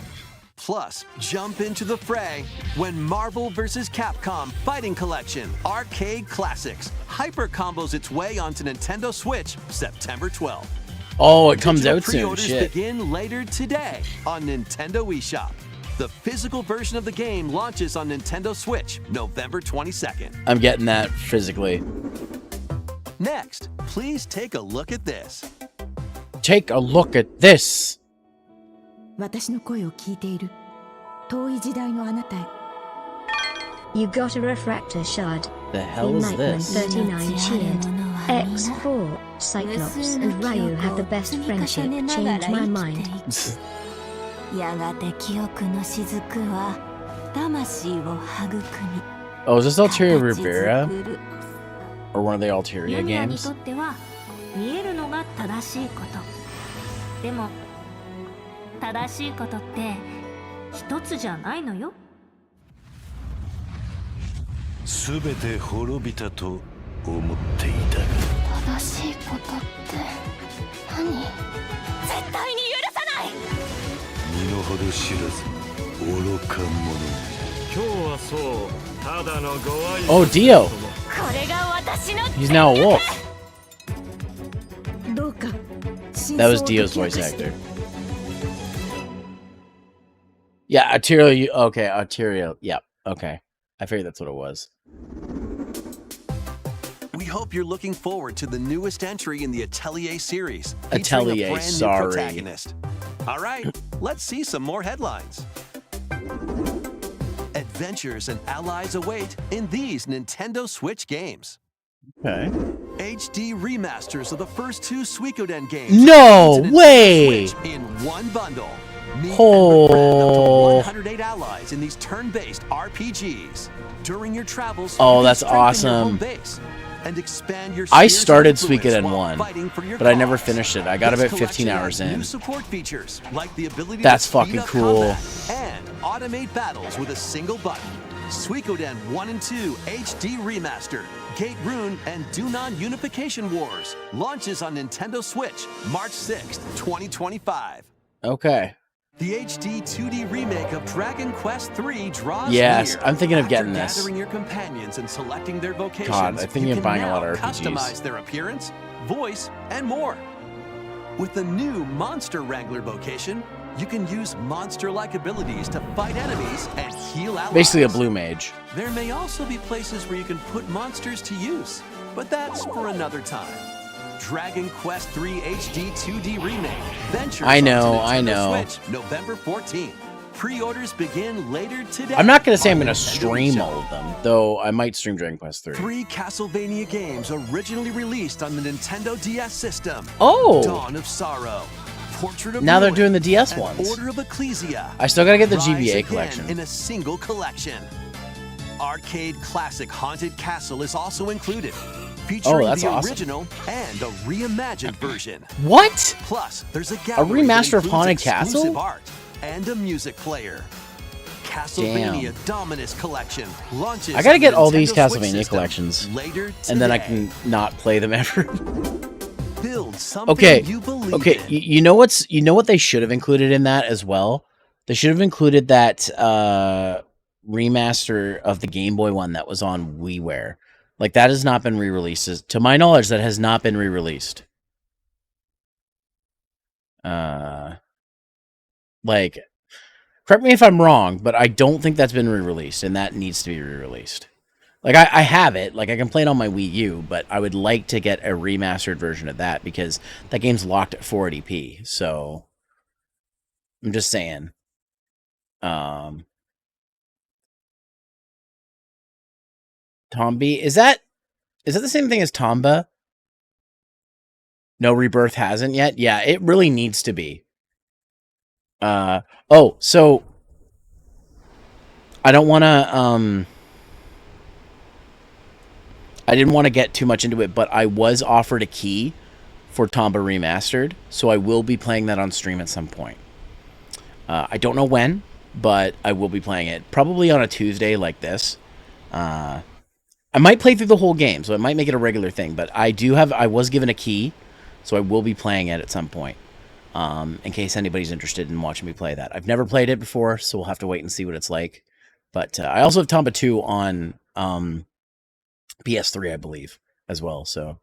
[SPEAKER 3] Plus, jump into the fray when Marvel vs. Capcom Fighting Collection Arcade Classics hyper combos its way onto Nintendo Switch September 12th.
[SPEAKER 1] Oh, it comes out soon.
[SPEAKER 3] Pre-orders
[SPEAKER 1] Shit.
[SPEAKER 3] begin later today on Nintendo eShop. The physical version of the game launches on Nintendo Switch November 22nd.
[SPEAKER 1] I'm getting that physically.
[SPEAKER 3] Next, please take a look at this.
[SPEAKER 1] Take a look at this.
[SPEAKER 20] 私の声を聞いている遠い時代のあなたへ
[SPEAKER 17] You got a refractor shard.
[SPEAKER 1] The hell is this?
[SPEAKER 17] 39 cheered. X4, Cyclops and Ryu have the best friendship. Change my mind.
[SPEAKER 20] やがて記憶の雫は魂を育み
[SPEAKER 1] Oh, is this Alteria Rivera? Or one of the Alteria
[SPEAKER 20] ユミヤに
[SPEAKER 1] games?
[SPEAKER 20] とっては見えるのが正しいことでも正しいことって一つじゃないのよ
[SPEAKER 19] すべて滅びたと思っていたが
[SPEAKER 20] 正しいことって何絶対に許さない
[SPEAKER 19] 身の程知らず愚か者今日はそうただのご愛
[SPEAKER 1] Oh, Dio.
[SPEAKER 20] これが私の
[SPEAKER 1] He's now a wolf.
[SPEAKER 20] どうか
[SPEAKER 1] That was Dio's voice actor. Yeah, Alteria. Okay, Alteria. Yeah, okay. I figured that's what it was.
[SPEAKER 3] We hope you're looking forward to the newest entry in the Atelier series.
[SPEAKER 1] Atelier,
[SPEAKER 3] featuring a brand new
[SPEAKER 1] sorry.
[SPEAKER 3] protagonist. All right, let's see some more headlines. Adventures and allies await in these Nintendo Switch games.
[SPEAKER 1] Okay.
[SPEAKER 3] HD remasters of the first two Suikoden games.
[SPEAKER 1] No
[SPEAKER 3] on Nintendo
[SPEAKER 1] way!
[SPEAKER 3] Switch in one bundle. Meet
[SPEAKER 1] Oh.
[SPEAKER 3] and befriend up to 108 allies in these turn-based RPGs. During your travels,
[SPEAKER 1] Oh,
[SPEAKER 3] you can
[SPEAKER 1] that's
[SPEAKER 3] strengthen your home
[SPEAKER 1] awesome.
[SPEAKER 3] base and expand your
[SPEAKER 1] I
[SPEAKER 3] spheres of
[SPEAKER 1] started
[SPEAKER 3] influence
[SPEAKER 1] Suikoden
[SPEAKER 3] while
[SPEAKER 1] 1,
[SPEAKER 3] fighting for your
[SPEAKER 1] but I never
[SPEAKER 3] cause.
[SPEAKER 1] finished it. I got
[SPEAKER 3] This
[SPEAKER 1] about 15
[SPEAKER 3] collection
[SPEAKER 1] hours
[SPEAKER 3] has
[SPEAKER 1] in.
[SPEAKER 3] New support features like the ability
[SPEAKER 1] That's
[SPEAKER 3] to speed
[SPEAKER 1] fucking
[SPEAKER 3] up
[SPEAKER 1] cool.
[SPEAKER 3] combat and automate battles with a single button. Suikoden 1 and 2 HD Remaster, Gate Rune, and Dunan Unification Wars launches on Nintendo Switch March 6th, 2025.
[SPEAKER 1] Okay.
[SPEAKER 3] The HD 2D remake of Dragon Quest III draws
[SPEAKER 1] Yes,
[SPEAKER 3] near.
[SPEAKER 1] I'm thinking of
[SPEAKER 3] After
[SPEAKER 1] getting this.
[SPEAKER 3] gathering your companions and selecting their vocations,
[SPEAKER 1] God, I think
[SPEAKER 3] you
[SPEAKER 1] I'm
[SPEAKER 3] can
[SPEAKER 1] buying a
[SPEAKER 3] now
[SPEAKER 1] lot of RPGs.
[SPEAKER 3] customize their appearance, voice, and more. With the new Monster Wrangler vocation, you can use monster-like abilities to fight enemies and heal allies.
[SPEAKER 1] Basically a blue mage.
[SPEAKER 3] There may also be places where you can put monsters to use, but that's for another time. Dragon Quest III HD 2D Remake ventures
[SPEAKER 1] I know,
[SPEAKER 3] onto Nintendo
[SPEAKER 1] I know.
[SPEAKER 3] Switch November 14th. Pre-orders begin later today.
[SPEAKER 1] I'm not going to say I'm
[SPEAKER 3] on
[SPEAKER 1] going to
[SPEAKER 3] Nintendo
[SPEAKER 1] stream
[SPEAKER 3] eShop.
[SPEAKER 1] all of them, though I might stream Dragon Quest 3.
[SPEAKER 3] 3 Castlevania games originally released on the Nintendo DS system.
[SPEAKER 1] Oh!
[SPEAKER 3] Dawn of Sorrow, Portrait of
[SPEAKER 1] Now they're
[SPEAKER 3] Ruin,
[SPEAKER 1] doing the DS
[SPEAKER 3] and
[SPEAKER 1] ones.
[SPEAKER 3] Order of Ecclesia.
[SPEAKER 1] I still got to get the
[SPEAKER 3] Rise
[SPEAKER 1] GBA
[SPEAKER 3] again
[SPEAKER 1] collection.
[SPEAKER 3] in a single collection. Arcade classic Haunted Castle is also included, featuring
[SPEAKER 1] that's
[SPEAKER 3] the
[SPEAKER 1] awesome.
[SPEAKER 3] original and a reimagined version.
[SPEAKER 1] What?
[SPEAKER 3] Plus, there's a gallery
[SPEAKER 1] remaster
[SPEAKER 3] that
[SPEAKER 1] of
[SPEAKER 3] includes
[SPEAKER 1] Haunted
[SPEAKER 3] exclusive
[SPEAKER 1] Castle?
[SPEAKER 3] art and a music player. Castlevania Dominus Collection launches.
[SPEAKER 1] I got to
[SPEAKER 3] on
[SPEAKER 1] get
[SPEAKER 3] the
[SPEAKER 1] all these
[SPEAKER 3] Nintendo Switch
[SPEAKER 1] Castlevania
[SPEAKER 3] system
[SPEAKER 1] collections.
[SPEAKER 3] later
[SPEAKER 1] And then I
[SPEAKER 3] today.
[SPEAKER 1] can not play them ever.
[SPEAKER 3] Build something
[SPEAKER 1] Okay.
[SPEAKER 3] you believe
[SPEAKER 1] Okay,
[SPEAKER 3] in.
[SPEAKER 1] you know what they should have included in that as well? They should have included that remaster of the Game Boy one that was on WiiWare. Like that has not been re-released. To my knowledge, that has not been re-released. Like, correct me if I'm wrong, but I don't think that's been re-released, and that needs to be re-released. Like, I have it. Like, I can play it on my Wii U, but I would like to get a remastered version of that because that game's locked at 480p. So, I'm just saying. Tombi, is that the same thing as Tomba? No, Rebirth hasn't yet. Yeah, it really needs to be. So I don't want to. I didn't want to get too much into it, but I was offered a key for Tomba Remastered, so I will be playing that on stream at some point. I don't know when, but I will be playing it probably on a Tuesday like this. I might play through the whole game, so it might make it a regular thing. But I was given a key, so I will be playing it at some point. In case anybody's interested in watching me play that. I've never played it before, so we'll have to wait and see what it's like. But I also have Tomba 2 on PS3, I believe, as well. So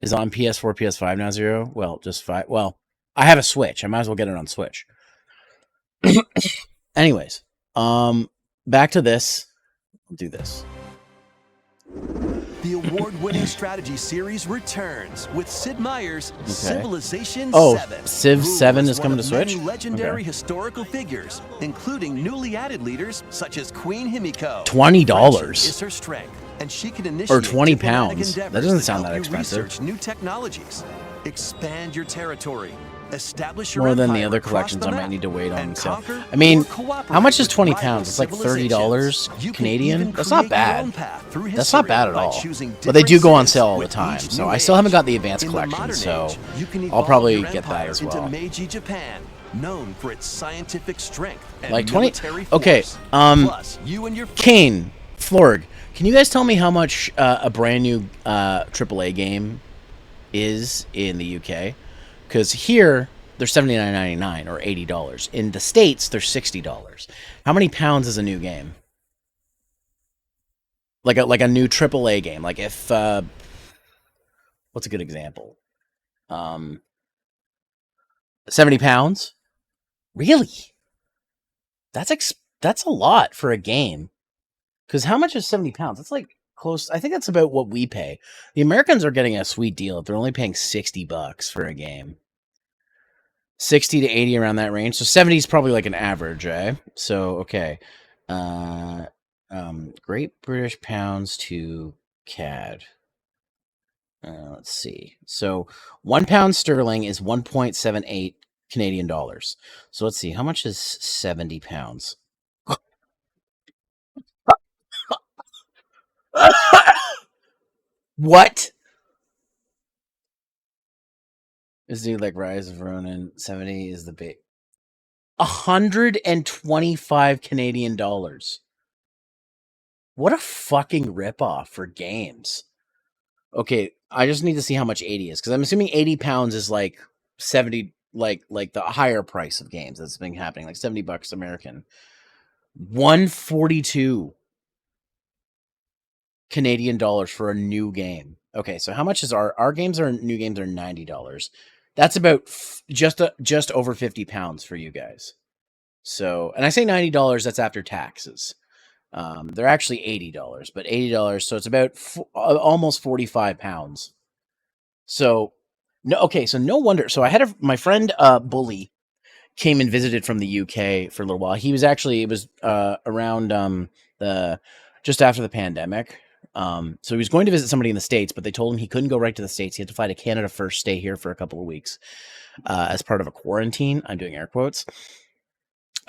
[SPEAKER 1] is it on PS4, PS5 now, Zero? Well, just 5. Well, I have a Switch. I might as well get it on Switch. Anyways, back to this. I'll do this.
[SPEAKER 3] The award-winning strategy series returns with Sid Meier's Civilization 7.
[SPEAKER 1] Oh, Civ 7 is coming to Switch?
[SPEAKER 3] Many legendary historical figures, including newly added leaders such as Queen Himiko.
[SPEAKER 1] $20
[SPEAKER 3] is her strength, and she can initiate
[SPEAKER 1] or 20
[SPEAKER 3] diplomatic
[SPEAKER 1] pounds. That
[SPEAKER 3] endeavors
[SPEAKER 1] doesn't
[SPEAKER 3] to
[SPEAKER 1] sound
[SPEAKER 3] help
[SPEAKER 1] that
[SPEAKER 3] you
[SPEAKER 1] expensive.
[SPEAKER 3] research new technologies, expand your territory, establish your
[SPEAKER 1] More than the
[SPEAKER 3] empire
[SPEAKER 1] other
[SPEAKER 3] across
[SPEAKER 1] collections
[SPEAKER 3] the
[SPEAKER 1] I might
[SPEAKER 3] map,
[SPEAKER 1] need to wait on.
[SPEAKER 3] and
[SPEAKER 1] So,
[SPEAKER 3] conquer
[SPEAKER 1] I mean,
[SPEAKER 3] or cooperate
[SPEAKER 1] how much is
[SPEAKER 3] with
[SPEAKER 1] 20
[SPEAKER 3] rival
[SPEAKER 1] pounds? It's like $30
[SPEAKER 3] civilizations. You can
[SPEAKER 1] Canadian.
[SPEAKER 3] even
[SPEAKER 1] That's not
[SPEAKER 3] create your own
[SPEAKER 1] bad.
[SPEAKER 3] path through
[SPEAKER 1] That's not
[SPEAKER 3] history
[SPEAKER 1] bad at
[SPEAKER 3] by
[SPEAKER 1] all.
[SPEAKER 3] choosing
[SPEAKER 1] But they do
[SPEAKER 3] different
[SPEAKER 1] go on
[SPEAKER 3] cities
[SPEAKER 1] sale all the
[SPEAKER 3] with
[SPEAKER 1] time.
[SPEAKER 3] each
[SPEAKER 1] So
[SPEAKER 3] new
[SPEAKER 1] I still haven't
[SPEAKER 3] age.
[SPEAKER 1] got the advanced
[SPEAKER 3] In the
[SPEAKER 1] collection.
[SPEAKER 3] modern
[SPEAKER 1] So
[SPEAKER 3] age, you can
[SPEAKER 1] I'll
[SPEAKER 3] evolve
[SPEAKER 1] probably
[SPEAKER 3] your
[SPEAKER 1] get that
[SPEAKER 3] empire
[SPEAKER 1] as
[SPEAKER 3] into
[SPEAKER 1] well.
[SPEAKER 3] Meiji Japan, known for its scientific strength and
[SPEAKER 1] Like 20.
[SPEAKER 3] military
[SPEAKER 1] Okay.
[SPEAKER 3] force. Plus, you and your
[SPEAKER 1] Kane, Florg, can you guys tell me how much a brand new AAA game is in the UK? Because here they're $79.99 or $80. In the States, they're $60. How many pounds is a new game? Like a new AAA game. Like if what's a good example? 70 pounds? Really? That's a lot for a game. Because how much is 70 pounds? That's like close. I think that's about what we pay. The Americans are getting a sweet deal if they're only paying $60 for a game. 60 to 80 around that range. So 70 is probably like an average, eh? So okay. Great British pounds to CAD. Let's see. So 1 pound sterling is 1.78 Canadian dollars. So let's see. How much is 70 pounds? What? Is dude like Rise of Ronin? 70 is the big. 125 Canadian dollars. What a fucking ripoff for games. Okay, I just need to see how much 80 is, because I'm assuming 80 pounds is like 70, like the higher price of games that's been happening, like $70 American. 142 Canadian dollars for a new game. Okay, so how much is our games? Are new games are $90. That's about just over 50 pounds for you guys. So, and I say $90, that's after taxes. They're actually $80, but $80, so it's about almost 45 pounds. So, no, okay, so no wonder. So I had my friend Bully came and visited from the UK for a little while. He was actually, it was around just after the pandemic. So he was going to visit somebody in the States, but they told him he couldn't go right to the States. He had to fly to Canada first, stay here for a couple of weeks as part of a quarantine. I'm doing air quotes.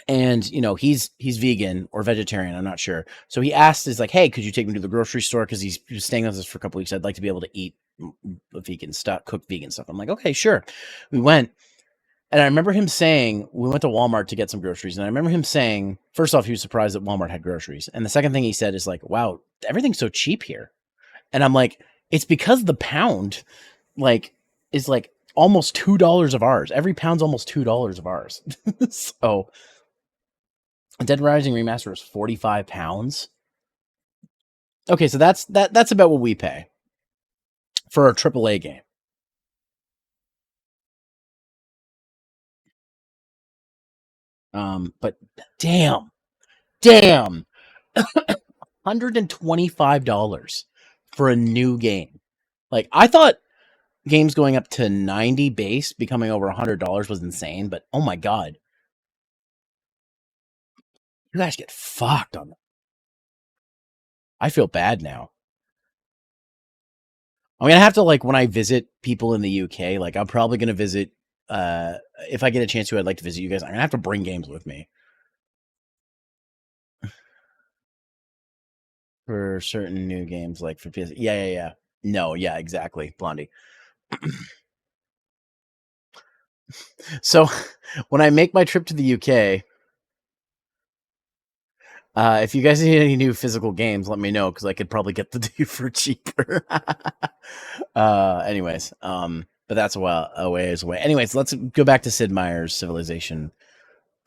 [SPEAKER 1] And, you know, he's vegan or vegetarian, I'm not sure. So he asked, is like, hey, could you take me to the grocery store? Because he was staying with us for a couple of weeks. I'd like to be able to eat vegan stuff, cook vegan stuff. I'm like, okay, sure. We went. And I remember him saying, we went to Walmart to get some groceries. And I remember him saying, first off, he was surprised that Walmart had groceries. And the second thing he said is like, wow, everything's so cheap here. And I'm like, it's because the pound is like almost $2 of ours. Every pound's almost $2 of ours. So Dead Rising Remaster is 45 pounds. Okay, so that's about what we pay for a AAA game. But damn, $125 for a new game. Like, I thought games going up to 90 base, becoming over $100 was insane, but oh my god. You guys get fucked on that. I feel bad now. I'm gonna have to, like, when I visit people in the UK, like, I'm probably gonna visit. If I get a chance to, I'd like to visit you guys. I'm gonna have to bring games with me for certain new games, like for PS. Yeah. No, yeah, exactly, Blondie. So, when I make my trip to the UK, if you guys need any new physical games, let me know, because I could probably get the two for cheaper. Anyways, but that's a ways away. Anyways, let's go back to Sid Meier's Civilization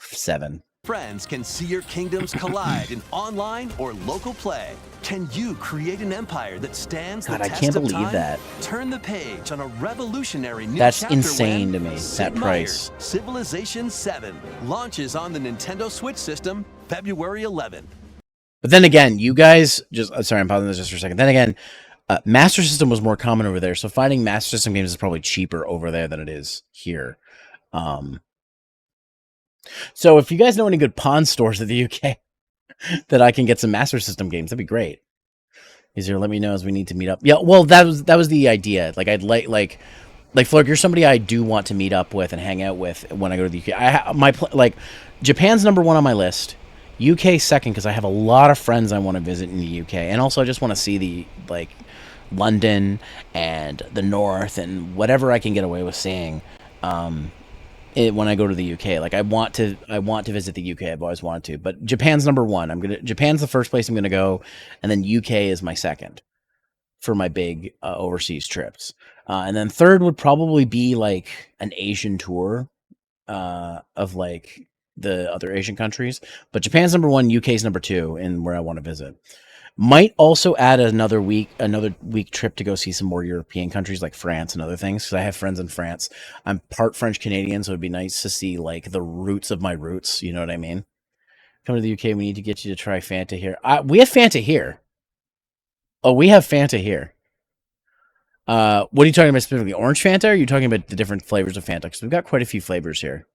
[SPEAKER 1] 7.
[SPEAKER 3] Friends can see your kingdoms collide in online or local play. Can you create an empire that stands the
[SPEAKER 1] God, I
[SPEAKER 3] test
[SPEAKER 1] can't
[SPEAKER 3] of
[SPEAKER 1] believe
[SPEAKER 3] time?
[SPEAKER 1] that.
[SPEAKER 3] Turn the page on a revolutionary new
[SPEAKER 1] That's
[SPEAKER 3] chapter
[SPEAKER 1] insane
[SPEAKER 3] when
[SPEAKER 1] to me,
[SPEAKER 3] Sid
[SPEAKER 1] that price.
[SPEAKER 3] Meier's Civilization 7 launches on the Nintendo Switch system February 11th.
[SPEAKER 1] But then again, you guys just sorry, I'm pausing this just for a second. Then again, Master System was more common over there, so finding Master System games is probably cheaper over there than it is here. So if you guys know any good pawn stores in the UK that I can get some Master System games, that'd be great. Easier, let me know as we need to meet up. Yeah, well, that was the idea. Like, I'd like Flork, you're somebody I do want to meet up with and hang out with when I go to the UK. Japan's number 1 on my list. UK second, because I have a lot of friends I want to visit in the UK, and also I just want to see the London and the North and whatever I can get away with seeing. When I go to the UK, like I want to visit the UK. I've always wanted to, but Japan's number 1. Japan's the first place I'm gonna go, and then UK is my second for my big overseas trips. And then third would probably be like an Asian tour of like the other Asian countries. But Japan's number 1, UK's number 2, and where I want to visit. Might also add another week trip to go see some more European countries like France and other things, because I have friends in France. I'm part French Canadian, so it'd be nice to see like the roots of my roots. You know what I mean? Come to the UK, we need to get you to try Fanta here. We have Fanta here. Oh, we have Fanta here. What are you talking about specifically? Orange Fanta? Or are you talking about the different flavors of Fanta? Because we've got quite a few flavors here.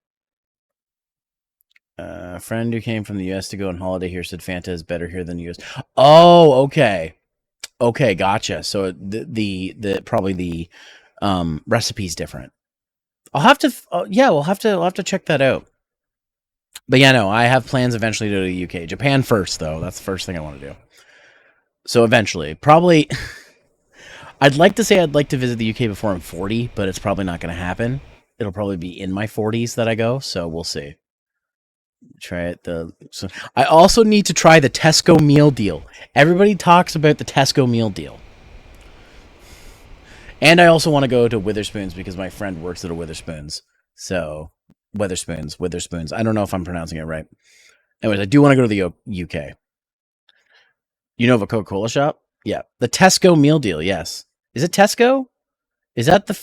[SPEAKER 1] A friend who came from the US to go on holiday here said Fanta is better here than the US. Oh, okay. Okay, gotcha. So the probably the recipe's different. I'll have to we'll have to check that out. But yeah, no, I have plans eventually to go to the UK. Japan first though. That's the first thing I want to do. So eventually, probably I'd like to say I'd like to visit the UK before I'm 40, but it's probably not going to happen. It'll probably be in my 40s that I go, so we'll see. Try it. I also need to try the Tesco meal deal. Everybody talks about the Tesco meal deal. And I also want to go to Witherspoons because my friend works at a Witherspoons. So, Witherspoons. I don't know if I'm pronouncing it right. Anyways, I do want to go to the UK. You know of a Coca-Cola shop? Yeah. The Tesco meal deal, yes. Is it Tesco? Is that the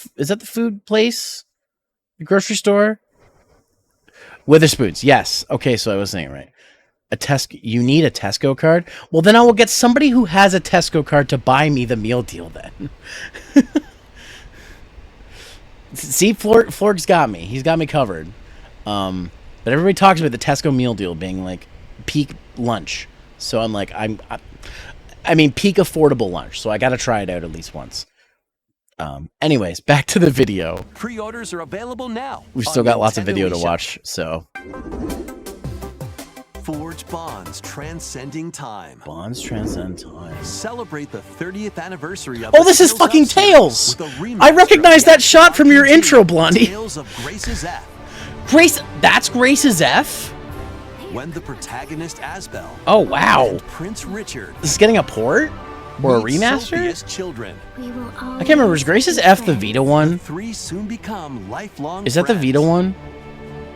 [SPEAKER 1] food place? The grocery store? Witherspoons, yes. Okay, so I was saying it right. You need a Tesco card? Well, then I will get somebody who has a Tesco card to buy me the meal deal then. See, Flork's got me. He's got me covered. But everybody talks about the Tesco meal deal being like peak lunch. So I'm like, I mean peak affordable lunch. So I got to try it out at least once. Anyways, back to the video.
[SPEAKER 3] Pre-orders are available now.
[SPEAKER 1] We've still got lots of video to watch, so.
[SPEAKER 3] Forge bonds transcending time.
[SPEAKER 1] Bonds transcend time.
[SPEAKER 3] Celebrate the 30th anniversary of.
[SPEAKER 1] Oh, this is fucking Tails! I recognize that shot from your intro, Blondie.
[SPEAKER 3] Tales of Grace's F.
[SPEAKER 1] That's Grace's F?
[SPEAKER 3] When the protagonist Asbel.
[SPEAKER 1] Oh, wow.
[SPEAKER 3] And Prince Richard.
[SPEAKER 1] This is getting a port? Or a remaster?
[SPEAKER 3] Children.
[SPEAKER 1] I can't remember. Is Grace's F the Vita one?
[SPEAKER 3] Three soon become lifelong
[SPEAKER 1] Is that the Vita one?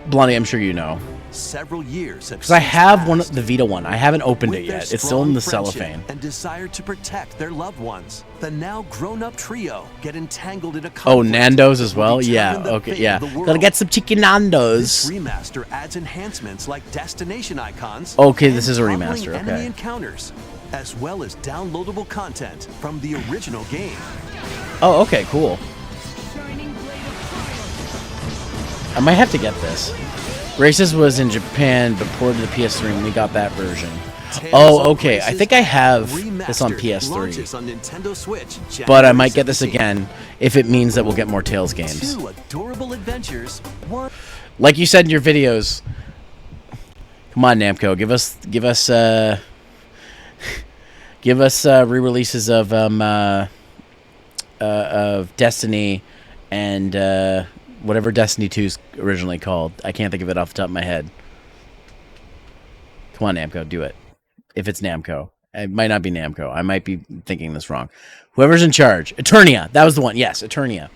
[SPEAKER 1] Blondie, I'm sure you know.
[SPEAKER 3] Several years
[SPEAKER 1] because I have the Vita one. I haven't opened it yet. It's still in the cellophane.
[SPEAKER 3] And desire to protect their loved ones. The now grown-up trio get entangled in a
[SPEAKER 1] conflict. Oh, Nando's as well? Yeah. Okay. Yeah. Gotta get some chicken Nando's.
[SPEAKER 3] This remaster adds enhancements like destination icons.
[SPEAKER 1] Okay, this is a remaster.
[SPEAKER 3] Enemy
[SPEAKER 1] Okay.
[SPEAKER 3] encounters, as well as downloadable content from the original game.
[SPEAKER 1] Oh, okay, cool.
[SPEAKER 2] I might have to get this. Races was in Japan, but ported to the PS3, and we got that version. Oh, okay. I think I have this on PS3.
[SPEAKER 3] On Nintendo Switch,
[SPEAKER 2] But I might get this again if it means that we'll get more Tales games.
[SPEAKER 3] 2 adorable adventures.
[SPEAKER 2] Like you said in your videos. Come on, Namco, give us re-releases of Destiny and whatever Destiny 2's originally called. I can't think of it off the top of my head. Come on, Namco, do it. If it's Namco. It might not be Namco. I might be thinking this wrong. Whoever's in charge. Eternia. That was the one. Yes, Eternia.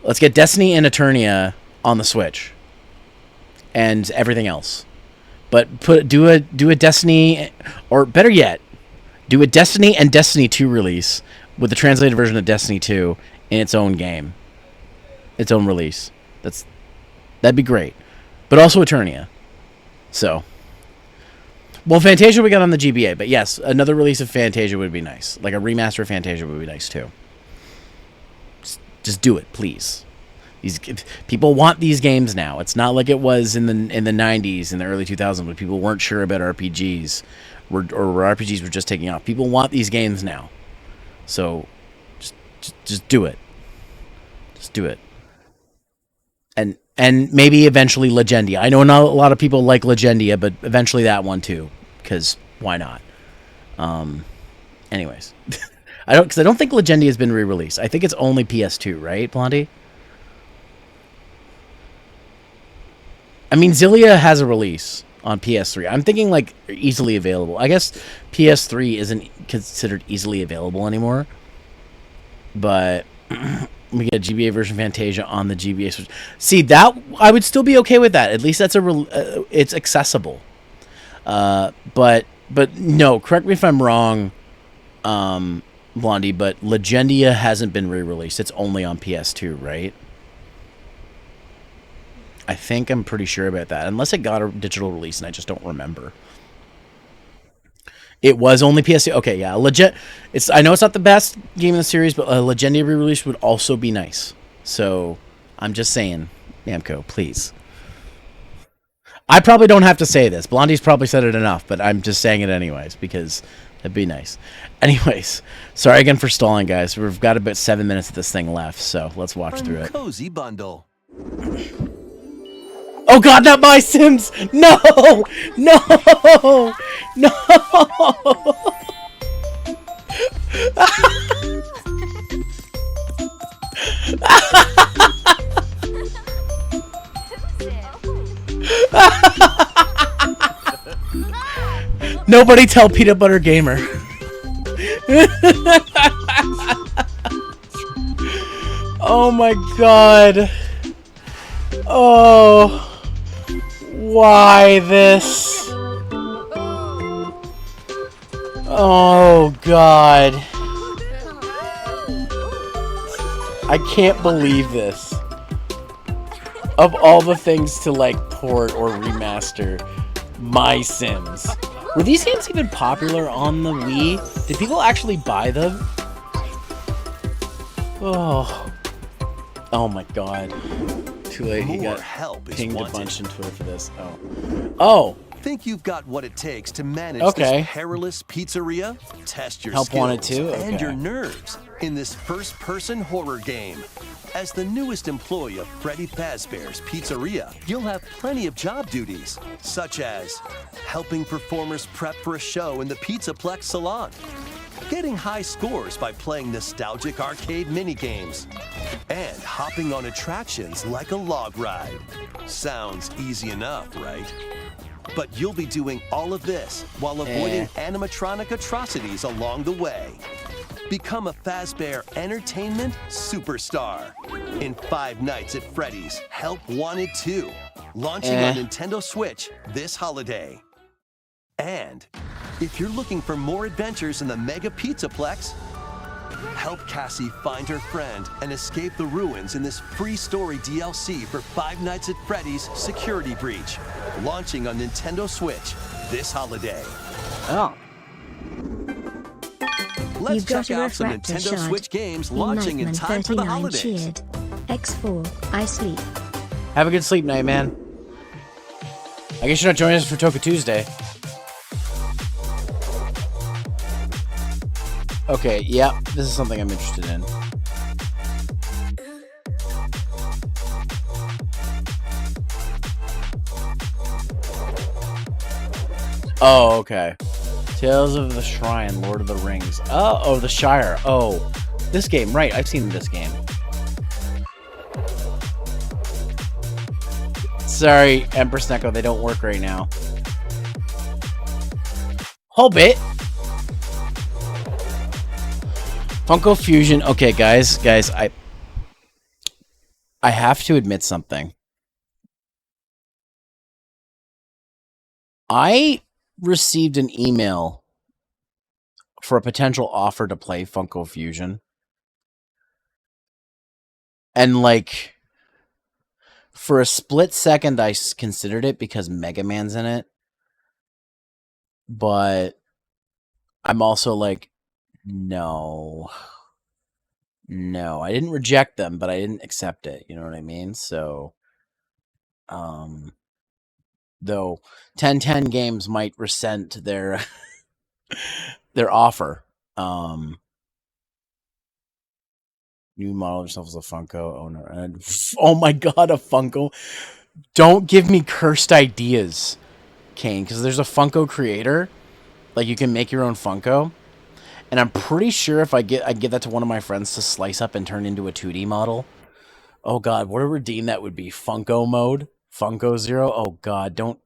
[SPEAKER 2] Let's get Destiny and Eternia on the Switch. And everything else. But do a Destiny, or better yet, do a Destiny and Destiny 2 release with the translated version of Destiny 2 in its own game. Its own release. That'd be great. But also Eternia. So... Well, Fantasia we got on the GBA, but yes, another release of Fantasia would be nice. Like a remaster of Fantasia would be nice too. Just do it, please. People want these games now. It's not like it was in the 90s, in the early 2000s, when people weren't sure about RPGs, or RPGs were just taking off. People want these games now, so just do it. Just do it. And maybe eventually Legendia. I know not a lot of people like Legendia, but eventually that one too, because why not? Anyways, I don't think Legendia has been re-released. I think it's only PS2, right, Blondie? I mean, Xillia has a release on PS3. I'm thinking like easily available. I guess PS3 isn't considered easily available anymore, but. We get a GBA version of Fantasia on the GBA Switch. See, that I would still be okay with that. At least that's it's accessible. But no, correct me if I'm wrong, Blondie, but Legendia hasn't been re-released. It's only on PS2, right? I'm pretty sure about that. Unless it got a digital release and I just don't remember. It was only PS2. Okay, yeah. I know it's not the best game in the series, but a Legendia re-release would also be nice. So, I'm just saying, Namco, please. I probably don't have to say this. Blondie's probably said it enough, but I'm just saying it anyways, because it'd be nice. Anyways, sorry again for stalling, guys. We've got about 7 minutes of this thing left, so let's watch through it.
[SPEAKER 3] Cozy bundle.
[SPEAKER 2] Oh God, not my Sims! No! No! No! Nobody tell Peanut Butter Gamer. Oh my God. Oh. Why this? Oh God. I can't believe this. Of all the things to like port or remaster, My Sims. Were these games even popular on the Wii? Did people actually buy them? Oh. Oh my God. Too late. He got pinged a bunch on Twitter for this. Oh.
[SPEAKER 3] Think you've got what it takes to manage
[SPEAKER 2] Okay.
[SPEAKER 3] this perilous pizzeria? Test your
[SPEAKER 2] Help
[SPEAKER 3] skills
[SPEAKER 2] wanted to?
[SPEAKER 3] and
[SPEAKER 2] Okay.
[SPEAKER 3] your nerves in this first-person horror game. As the newest employee of Freddy Fazbear's Pizzeria, you'll have plenty of job duties, such as helping performers prep for a show in the Pizzaplex salon, getting high scores by playing nostalgic arcade minigames, and hopping on attractions like a log ride. Sounds easy enough, right? But you'll be doing all of this while avoiding animatronic atrocities along the way. Become a Fazbear Entertainment superstar in 5 Nights at Freddy's Help Wanted 2, launching on Nintendo Switch this holiday. And if you're looking for more adventures in the Mega Pizzaplex, help Cassie find her friend and escape the ruins in this free story DLC for 5 Nights at Freddy's Security Breach, launching on Nintendo Switch this holiday.
[SPEAKER 2] Oh.
[SPEAKER 3] Let's
[SPEAKER 17] You've got
[SPEAKER 3] check
[SPEAKER 17] a
[SPEAKER 3] out some
[SPEAKER 17] refractor
[SPEAKER 3] Nintendo
[SPEAKER 17] shard.
[SPEAKER 3] Switch games launching in time for the holidays.
[SPEAKER 17] Cheered. X4, I sleep.
[SPEAKER 2] Have a good sleep night, man. I guess you're not joining us for Toka Tuesday. Okay, yeah, this is something I'm interested in. Oh, okay. Tales of the Shrine, Lord of the Rings. Oh, the Shire. Oh, this game, right. I've seen this game. Sorry, Empress Neko, they don't work right now. Hobbit. Funko Fusion. Okay, guys, I have to admit something. I received an email for a potential offer to play Funko Fusion. And like, for a split second, I considered it because Mega Man's in it. But I'm also like, no, I didn't reject them, but I didn't accept it. You know what I mean? So, though 1010 Games might resent their their offer. New model yourself as a Funko owner. And oh my god, a Funko. Don't give me cursed ideas, Kane, because there's a Funko creator. Like, you can make your own Funko. And I'm pretty sure if I give that to one of my friends to slice up and turn into a 2D model. Oh god, what a redeem that would be. Funko mode. Funko Zero. Oh god, don't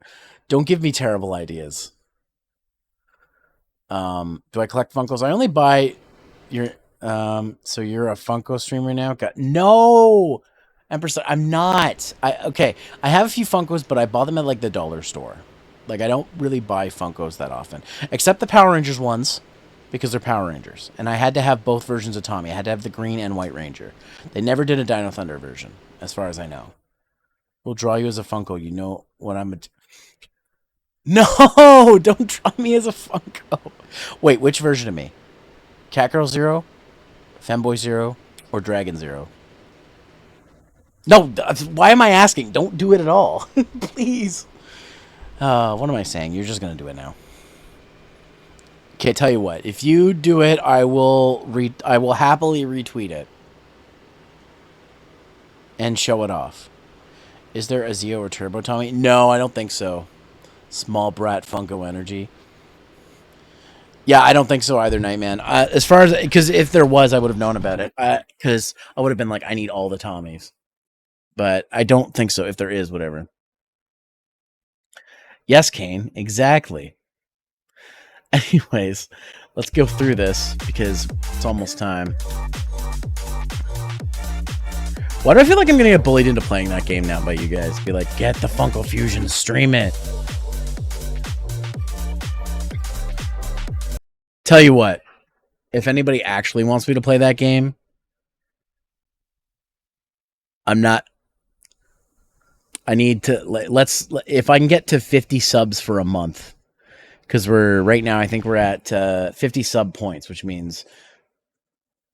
[SPEAKER 2] give me terrible ideas. Do I collect Funkos? I only buy your so you're a Funko streamer now? No! Empress, I'm not. Okay, I have a few Funkos, but I bought them at like the dollar store. Like, I don't really buy Funkos that often. Except the Power Rangers ones, because they're Power Rangers. And I had to have both versions of Tommy. I had to have the green and white Ranger. They never did a Dino Thunder version, as far as I know. We'll draw you as a Funko. You know what I'm... No! Don't draw me as a Funko. Wait, which version of me? Catgirl Zero? Femboy Zero? Or Dragon Zero? No, why am I asking? Don't do it at all. Please. What am I saying? You're just going to do it now. Okay, tell you what. If you do it, I will happily retweet it. And show it off. Is there a Zeo or Turbo Tommy? No, I don't think so. Small Brat Funko Energy. Yeah, I don't think so either, Nightman. As far as... Because if there was, I would have known about it. Because I would have been like, I need all the Tommies. But I don't think so. If there is, whatever. Yes, Kane. Exactly. Anyways, let's go through this because it's almost time. Why do I feel like I'm going to get bullied into playing that game now by you guys? Be like, get the Funko Fusion, stream it. Tell you what, if anybody actually wants me to play that game, I'm not... I need to... If I can get to 50 subs for a month... Because right now, I think we're at 50 sub points, which means,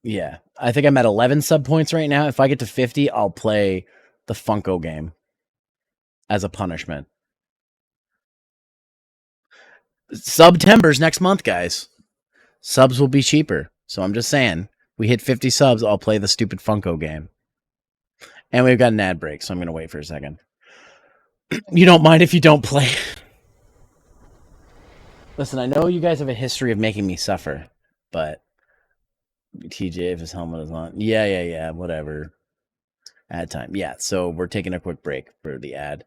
[SPEAKER 2] yeah, I think I'm at 11 sub points right now. If I get to 50, I'll play the Funko game as a punishment. Subtember's next month, guys. Subs will be cheaper. So I'm just saying, we hit 50 subs, I'll play the stupid Funko game. And we've got an ad break, so I'm going to wait for a second. You don't mind if you don't play? Listen, I know you guys have a history of making me suffer, but TJ, if his helmet is on. Yeah, whatever. Ad time. Yeah, so we're taking a quick break for the ad.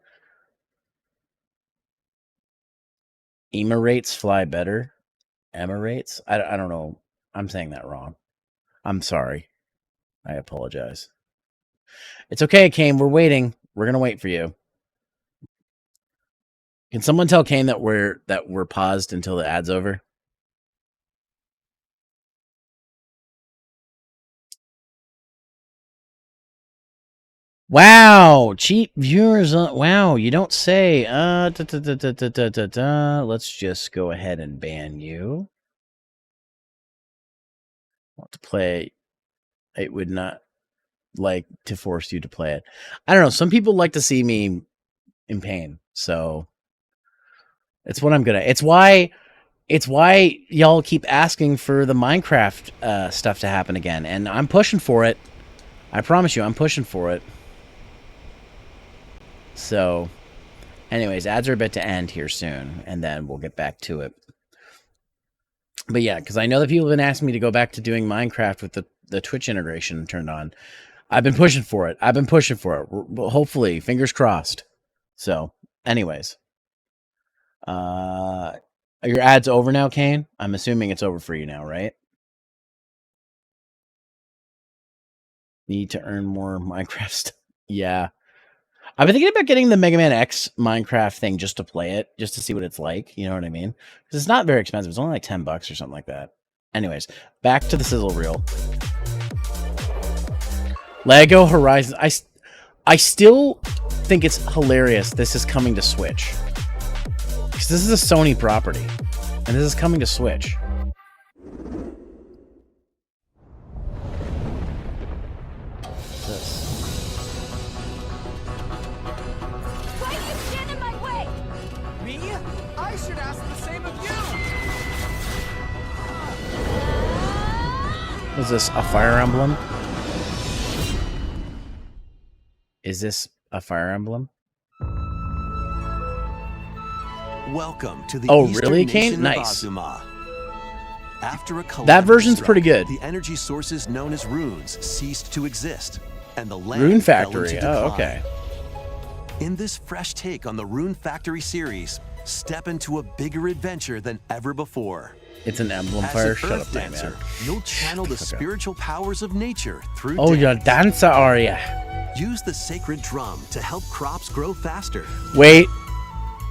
[SPEAKER 2] Emirates fly better? Emirates? I don't know. I'm saying that wrong. I'm sorry. I apologize. It's okay, Kane. We're waiting. We're going to wait for you. Can someone tell Kane that we're paused until the ad's over? Wow, cheap viewers. Wow, you don't say. Let's just go ahead and ban you. Want to play? It would not. like to force you to play it. I don't know. Some people like to see me in pain, so it's what I'm good at. It's why y'all keep asking for the Minecraft stuff to happen again, and I'm pushing for it. I promise you, I'm pushing for it. So, anyways, ads are a bit to end here soon, and then we'll get back to it. But yeah, because I know that people have been asking me to go back to doing Minecraft with the Twitch integration turned on. I've been pushing for it. Hopefully, fingers crossed. So, anyways. Are your ads over now, Kane? I'm assuming it's over for you now, right? Need to earn more Minecraft stuff. Yeah. I've been thinking about getting the Mega Man X Minecraft thing just to play it, just to see what it's like. You know what I mean? Because it's not very expensive. It's only like $10 or something like that. Anyways, back to the sizzle reel. Lego Horizon. I still think it's hilarious this is coming to Switch. Because this is a Sony property. And this is coming to Switch.
[SPEAKER 21] Why do you stand in my way? Me? I should ask the same of you.
[SPEAKER 2] Is this a Fire Emblem? Is this a Fire Emblem?
[SPEAKER 3] Welcome to the
[SPEAKER 2] Oh,
[SPEAKER 3] Eastern
[SPEAKER 2] really,
[SPEAKER 3] nation
[SPEAKER 2] Kane?
[SPEAKER 3] of
[SPEAKER 2] Nice.
[SPEAKER 3] Azuma. After a
[SPEAKER 2] That
[SPEAKER 3] calamitous
[SPEAKER 2] version's
[SPEAKER 3] strike,
[SPEAKER 2] pretty good.
[SPEAKER 3] The energy sources known as runes ceased to exist, and the land
[SPEAKER 2] Rune
[SPEAKER 3] fell
[SPEAKER 2] Factory.
[SPEAKER 3] into
[SPEAKER 2] Oh,
[SPEAKER 3] decline.
[SPEAKER 2] okay.
[SPEAKER 3] In this fresh take on the Rune Factory series, step into a bigger adventure than ever before.
[SPEAKER 2] It's an emblem
[SPEAKER 3] As
[SPEAKER 2] fire.
[SPEAKER 3] an
[SPEAKER 2] Shut
[SPEAKER 3] earth
[SPEAKER 2] up, damn
[SPEAKER 3] dancer,
[SPEAKER 2] man.
[SPEAKER 3] you'll channel the
[SPEAKER 2] Okay.
[SPEAKER 3] spiritual powers of nature through
[SPEAKER 2] Oh,
[SPEAKER 3] dance.
[SPEAKER 2] you're a dancer, are ya?
[SPEAKER 3] Use the sacred drum to help crops grow faster.
[SPEAKER 2] Wait.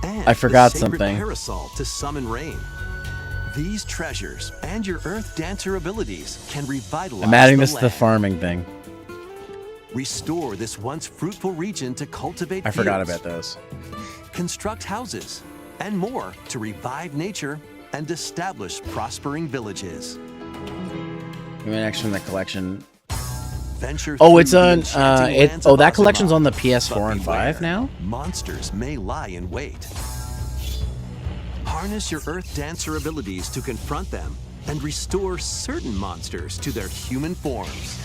[SPEAKER 3] And
[SPEAKER 2] I forgot
[SPEAKER 3] the sacred
[SPEAKER 2] something.
[SPEAKER 3] parasol to summon rain. These treasures and your earth dancer abilities can revitalize
[SPEAKER 2] I'm adding
[SPEAKER 3] the
[SPEAKER 2] this to the
[SPEAKER 3] land.
[SPEAKER 2] farming thing.
[SPEAKER 3] Restore this once fruitful region to cultivate
[SPEAKER 2] I forgot
[SPEAKER 3] fields,
[SPEAKER 2] about those.
[SPEAKER 3] construct houses, and more to revive nature and establish prospering villages.
[SPEAKER 2] Give me an extra in the collection.
[SPEAKER 3] Venture
[SPEAKER 2] Oh,
[SPEAKER 3] through
[SPEAKER 2] it's
[SPEAKER 3] the
[SPEAKER 2] on.
[SPEAKER 3] enchanting lands of
[SPEAKER 2] That collection's
[SPEAKER 3] Azuma.
[SPEAKER 2] on the PS4 and
[SPEAKER 3] But
[SPEAKER 2] 5
[SPEAKER 3] beware,
[SPEAKER 2] now.
[SPEAKER 3] Monsters may lie in wait. Harness your Earth Dancer abilities to confront them and restore certain monsters to their human forms.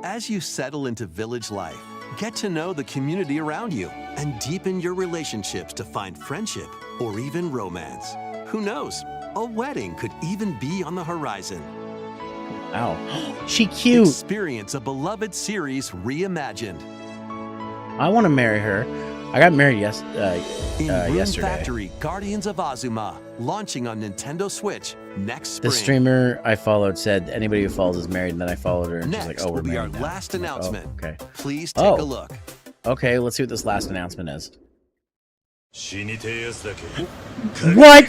[SPEAKER 3] As you settle into village life, get to know the community around you and deepen your relationships to find friendship or even romance. Who knows? A wedding could even be on the horizon.
[SPEAKER 2] Ow. She cute.
[SPEAKER 3] Experience a beloved series reimagined.
[SPEAKER 2] I want to marry her. I got married
[SPEAKER 3] In Rune
[SPEAKER 2] yesterday.
[SPEAKER 3] Factory, Guardians of Azuma, launching on Nintendo Switch next spring.
[SPEAKER 2] The streamer I followed said anybody who follows is married, and then I followed her, and
[SPEAKER 3] Next
[SPEAKER 2] she's like, "Oh, we're
[SPEAKER 3] will be our
[SPEAKER 2] married now."
[SPEAKER 3] last
[SPEAKER 2] I'm like,
[SPEAKER 3] announcement.
[SPEAKER 2] Oh, okay.
[SPEAKER 3] Please take
[SPEAKER 2] Oh.
[SPEAKER 3] a look.
[SPEAKER 2] Okay, let's see what this last announcement is.
[SPEAKER 19] 死にてえやつだけ
[SPEAKER 2] What?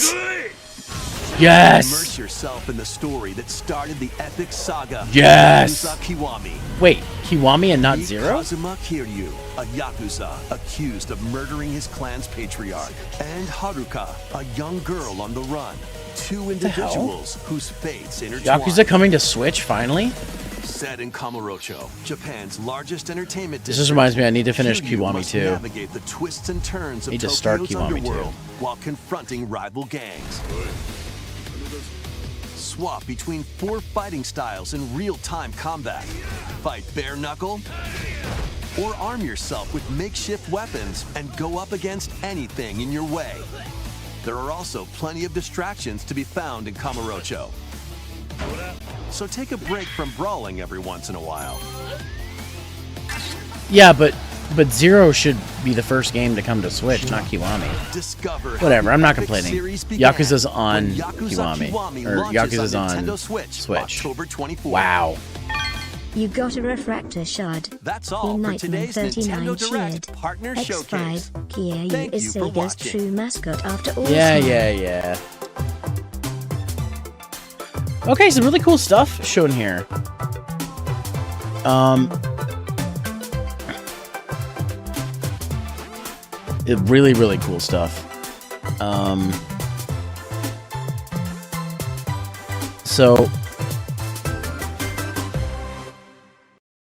[SPEAKER 2] Yes.
[SPEAKER 3] Immerse yourself in the story that started the epic saga.
[SPEAKER 2] Yes.
[SPEAKER 3] Yakuza Kiwami.
[SPEAKER 2] Wait, Kiwami and not
[SPEAKER 3] Meet
[SPEAKER 2] Zero?
[SPEAKER 3] Kazuma Kiryu, a Yakuza accused of murdering his clan's patriarch, and Haruka, a young girl on the run. Two
[SPEAKER 2] the hell?
[SPEAKER 3] individuals whose fates intertwine.
[SPEAKER 2] Yakuza coming to Switch finally?
[SPEAKER 3] Set in Kamurocho, Japan's largest entertainment
[SPEAKER 2] This
[SPEAKER 3] district.
[SPEAKER 2] just reminds me I need to finish
[SPEAKER 3] Kiryu
[SPEAKER 2] Kiwami
[SPEAKER 3] must
[SPEAKER 2] 2.
[SPEAKER 3] Navigate the twists and turns of
[SPEAKER 2] Need to start
[SPEAKER 3] Tokyo's
[SPEAKER 2] Kiwami 2.
[SPEAKER 3] underworld while confronting rival gangs. Swap between 4 fighting styles in real-time combat. Fight bare knuckle, or arm yourself with makeshift weapons and go up against anything in your way. There are also plenty of distractions to be found in Kamurocho. So take a break from brawling every once in a while.
[SPEAKER 2] Yeah, but Zero should be the first game to come to Switch, not Kiwami.
[SPEAKER 3] Discover
[SPEAKER 2] Whatever, I'm not
[SPEAKER 3] how the epic
[SPEAKER 2] complaining.
[SPEAKER 3] series began
[SPEAKER 2] Yakuza's on
[SPEAKER 3] when Yakuza
[SPEAKER 2] Kiwami. Or
[SPEAKER 3] launches
[SPEAKER 2] Yakuza's on
[SPEAKER 3] Nintendo Switch, October 24th.
[SPEAKER 2] Wow.
[SPEAKER 17] You got a refractor shard.
[SPEAKER 3] That's all for today's Nintendo Direct Partner Showcase.
[SPEAKER 17] X5, Kiryu
[SPEAKER 3] Thank
[SPEAKER 17] is
[SPEAKER 3] you for
[SPEAKER 17] Sega's
[SPEAKER 3] watching.
[SPEAKER 17] true mascot after all
[SPEAKER 2] Yeah,
[SPEAKER 17] time.
[SPEAKER 2] yeah. Okay, some really cool stuff shown here. Really, really cool stuff. So,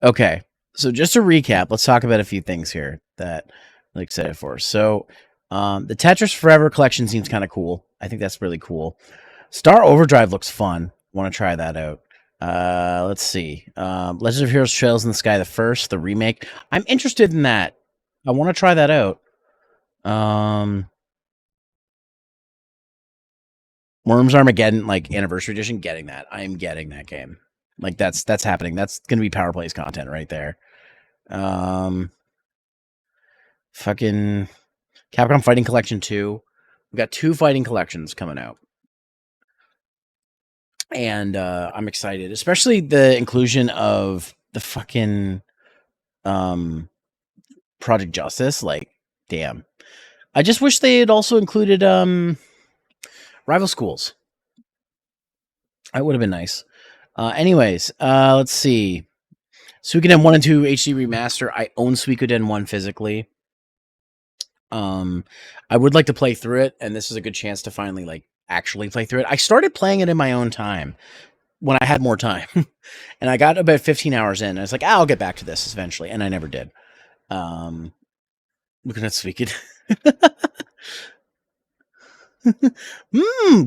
[SPEAKER 2] okay. So just to recap, let's talk about a few things here that I'm excited for. So, the Tetris Forever collection seems kind of cool. I think that's really cool. Star Overdrive looks fun. Want to try that out. Let's see. Legend of Heroes Trails in the Sky, the remake. I'm interested in that. I want to try that out. Worms Armageddon, like Anniversary Edition, getting that. I am getting that game. Like that's happening. That's gonna be Power Plays content right there. Fucking Capcom Fighting Collection 2. We've got 2 fighting collections coming out. And I'm excited, especially the inclusion of the fucking Project Justice. Like, damn. I just wish they had also included Rival Schools. That would have been nice. Anyways, let's see. Suikoden 1 and 2 HD Remaster. I own Suikoden 1 physically. I would like to play through it, and this is a good chance to finally like actually play through it. I started playing it in my own time when I had more time, and I got about 15 hours in. And I was like, I'll get back to this eventually, and I never did. Looking at Suikoden.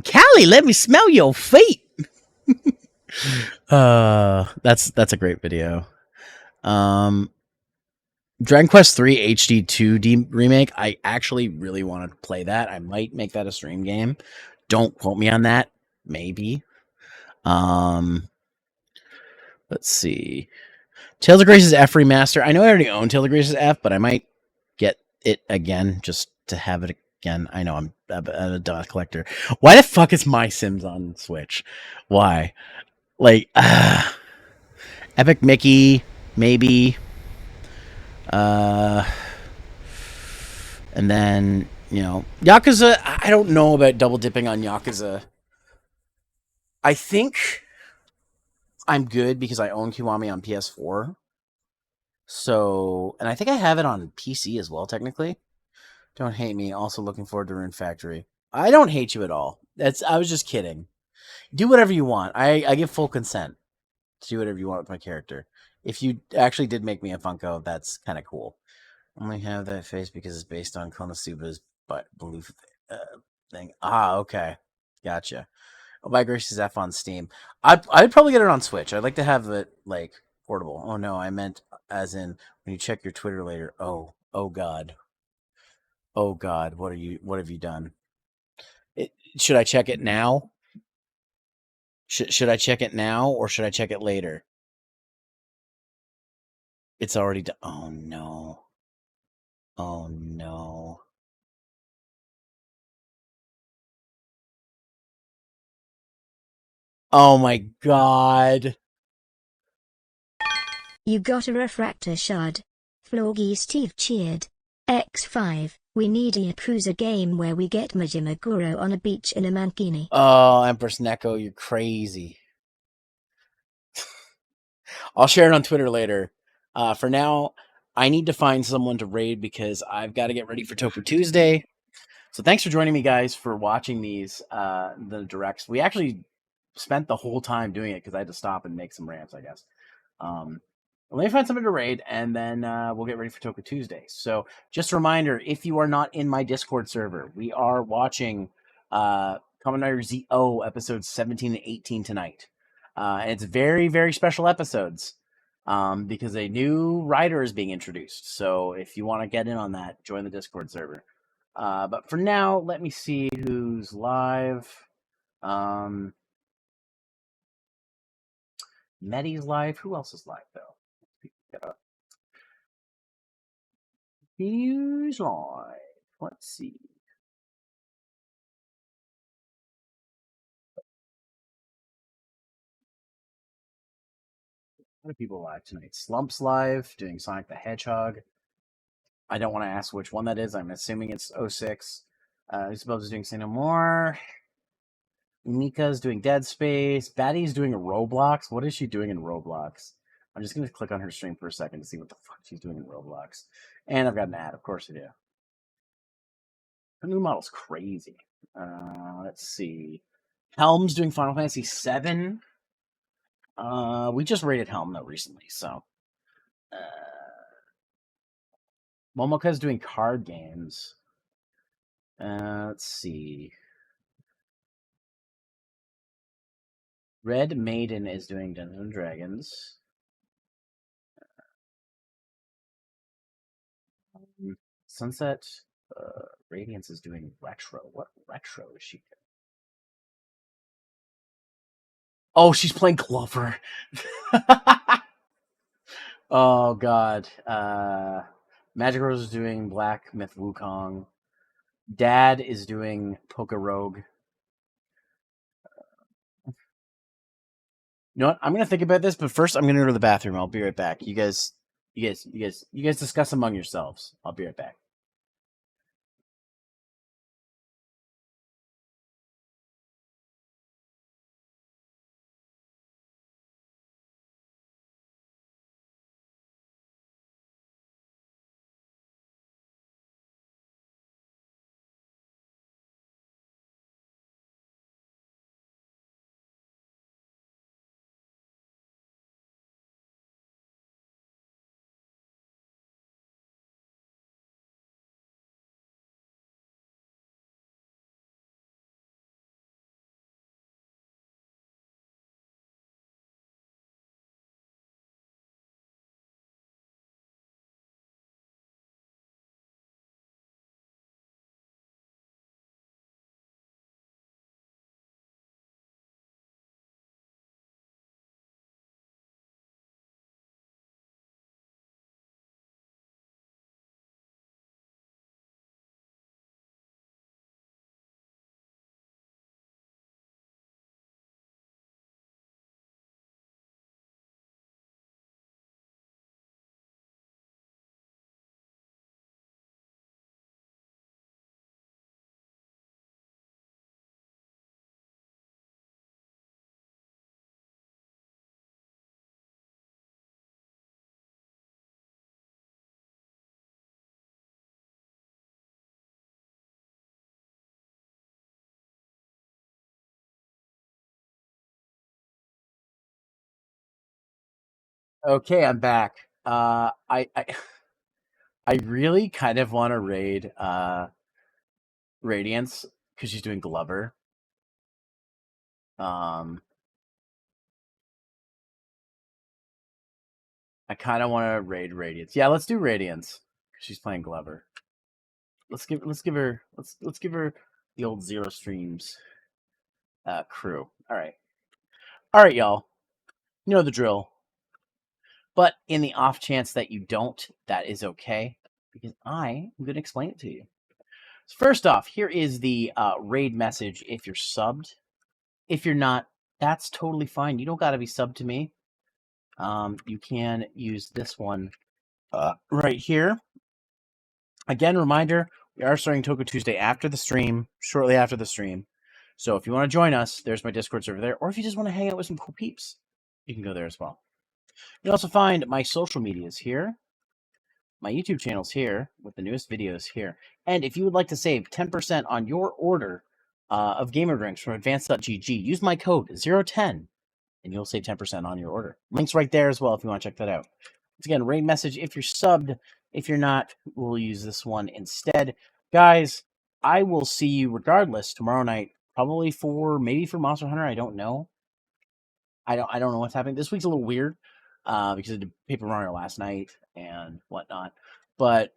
[SPEAKER 2] Callie, let me smell your feet. That's a great video. Dragon Quest 3 HD 2D remake. I actually really want to play that. I might make that a stream game. Don't quote me on that. Maybe. Let's see. Tales of Grace's F remaster. I know I already own Tales of Grace's F, but I might get it again just to have it again. I know I'm a dot collector. Why the fuck is My Sims on Switch? Why? Like, Epic Mickey, maybe. And then, you know, Yakuza, I don't know about double dipping on Yakuza. I think I'm good because I own Kiwami on PS4. So, and I think I have it on PC as well, technically. Don't hate me. Also looking forward to Rune Factory. I don't hate you at all. I was just kidding. Do whatever you want. I give full consent to do whatever you want with my character. If you actually did make me a Funko, that's kind of cool. Only have that face because it's based on Konosuba's belief thing. Ah, okay. Gotcha. I'll buy Grace's F on Steam. I'd probably get it on Switch. I'd like to have it, like, portable. Oh, no, I meant as in when you check your Twitter later. Oh God. Oh, God. What have you done? Should I check it now? Should I check it now or should I check it later? It's already done. Oh, no. Oh, no. Oh, my God.
[SPEAKER 17] You got a refractor shard. Floggy Steve cheered. X5, we need a Yakuza game where we get Majima Goro on a beach in a mankini.
[SPEAKER 2] Oh, Empress Neko, you're crazy. I'll share it on Twitter later. For now, I need to find someone to raid because I've got to get ready for Toku Tuesday. So thanks for joining me, guys, for watching these, the directs. We actually spent the whole time doing it because I had to stop and make some ramps, I guess. Let me find somebody to raid, and then we'll get ready for Toku Tuesday. So just a reminder, if you are not in my Discord server, we are watching Kamen Rider ZO episodes 17 and 18 tonight. And it's very, very special episodes because a new rider is being introduced. So if you want to get in on that, join the Discord server. But for now, let me see who's live. Medi's live. Who else is live, though? Who's live? Let's see. A lot of people live tonight. Slump's live, doing Sonic the Hedgehog. I don't want to ask which one that is. I'm assuming it's 06. Isabel's doing Say No More. Mika's doing Dead Space. Battie's doing a Roblox. What is she doing in Roblox? I'm just going to click on her stream for a second to see what the fuck she's doing in Roblox. And I've got an ad. Of course I do. Her new model's crazy. Let's see. Helm's doing Final Fantasy VII. We just rated Helm though recently, so. Momoka's doing card games. Let's see. Red Maiden is doing Dungeons and Dragons. Sunset Radiance is doing retro. What retro is she doing? Oh, she's playing Glover. Oh god. Magic Rose is doing Black Myth Wukong. Dad is doing Poker Rogue. You know what? I'm gonna think about this, but first I'm gonna go to the bathroom. I'll be right back. You guys discuss among yourselves. I'll be right back. Okay, I'm back. I really kind of want to raid Radiance because she's doing Glover. I kind of want to raid Radiance. Yeah, let's do Radiance because she's playing Glover. Let's give her the old Zero Streams crew. All right, y'all. You know the drill. But in the off chance that you don't, that is okay because I am going to explain it to you. So first off, here is the raid message if you're subbed. If you're not, that's totally fine. You don't got to be subbed to me. You can use this one right here. Again, reminder, we are starting Toku Tuesday after the stream, shortly after the stream. So if you want to join us, there's my Discord server there. Or if you just want to hang out with some cool peeps, you can go there as well. You can also find my social medias here. My YouTube channel's here with the newest videos here. And if you would like to save 10% on your order of gamer drinks from advanced.gg, use my code 010 and you'll save 10% on your order. Link's right there as well if you want to check that out. Once again, raid message if you're subbed. If you're not, we'll use this one instead. Guys, I will see you regardless tomorrow night, probably maybe for Monster Hunter. I don't know. I don't know what's happening. This week's a little weird because I did Paper Mario last night and whatnot. But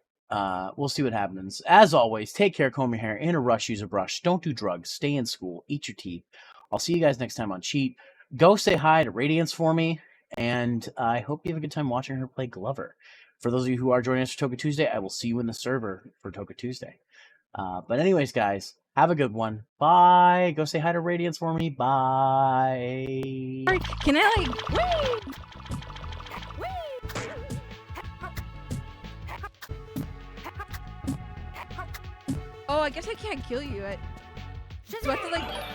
[SPEAKER 2] we'll see what happens. As always, take care, comb your hair, in a rush, use a brush. Don't do drugs. Stay in school. Eat your teeth. I'll see you guys next time on Cheat. Go say hi to Radiance for me, and I hope you have a good time watching her play Glover. For those of you who are joining us for Toku Tuesday, I will see you in the server for Toku Tuesday. But anyways, guys, have a good one. Bye. Go say hi to Radiance for me. Bye.
[SPEAKER 21] Can I like... Oh, I guess I can't kill you. Do I have to like...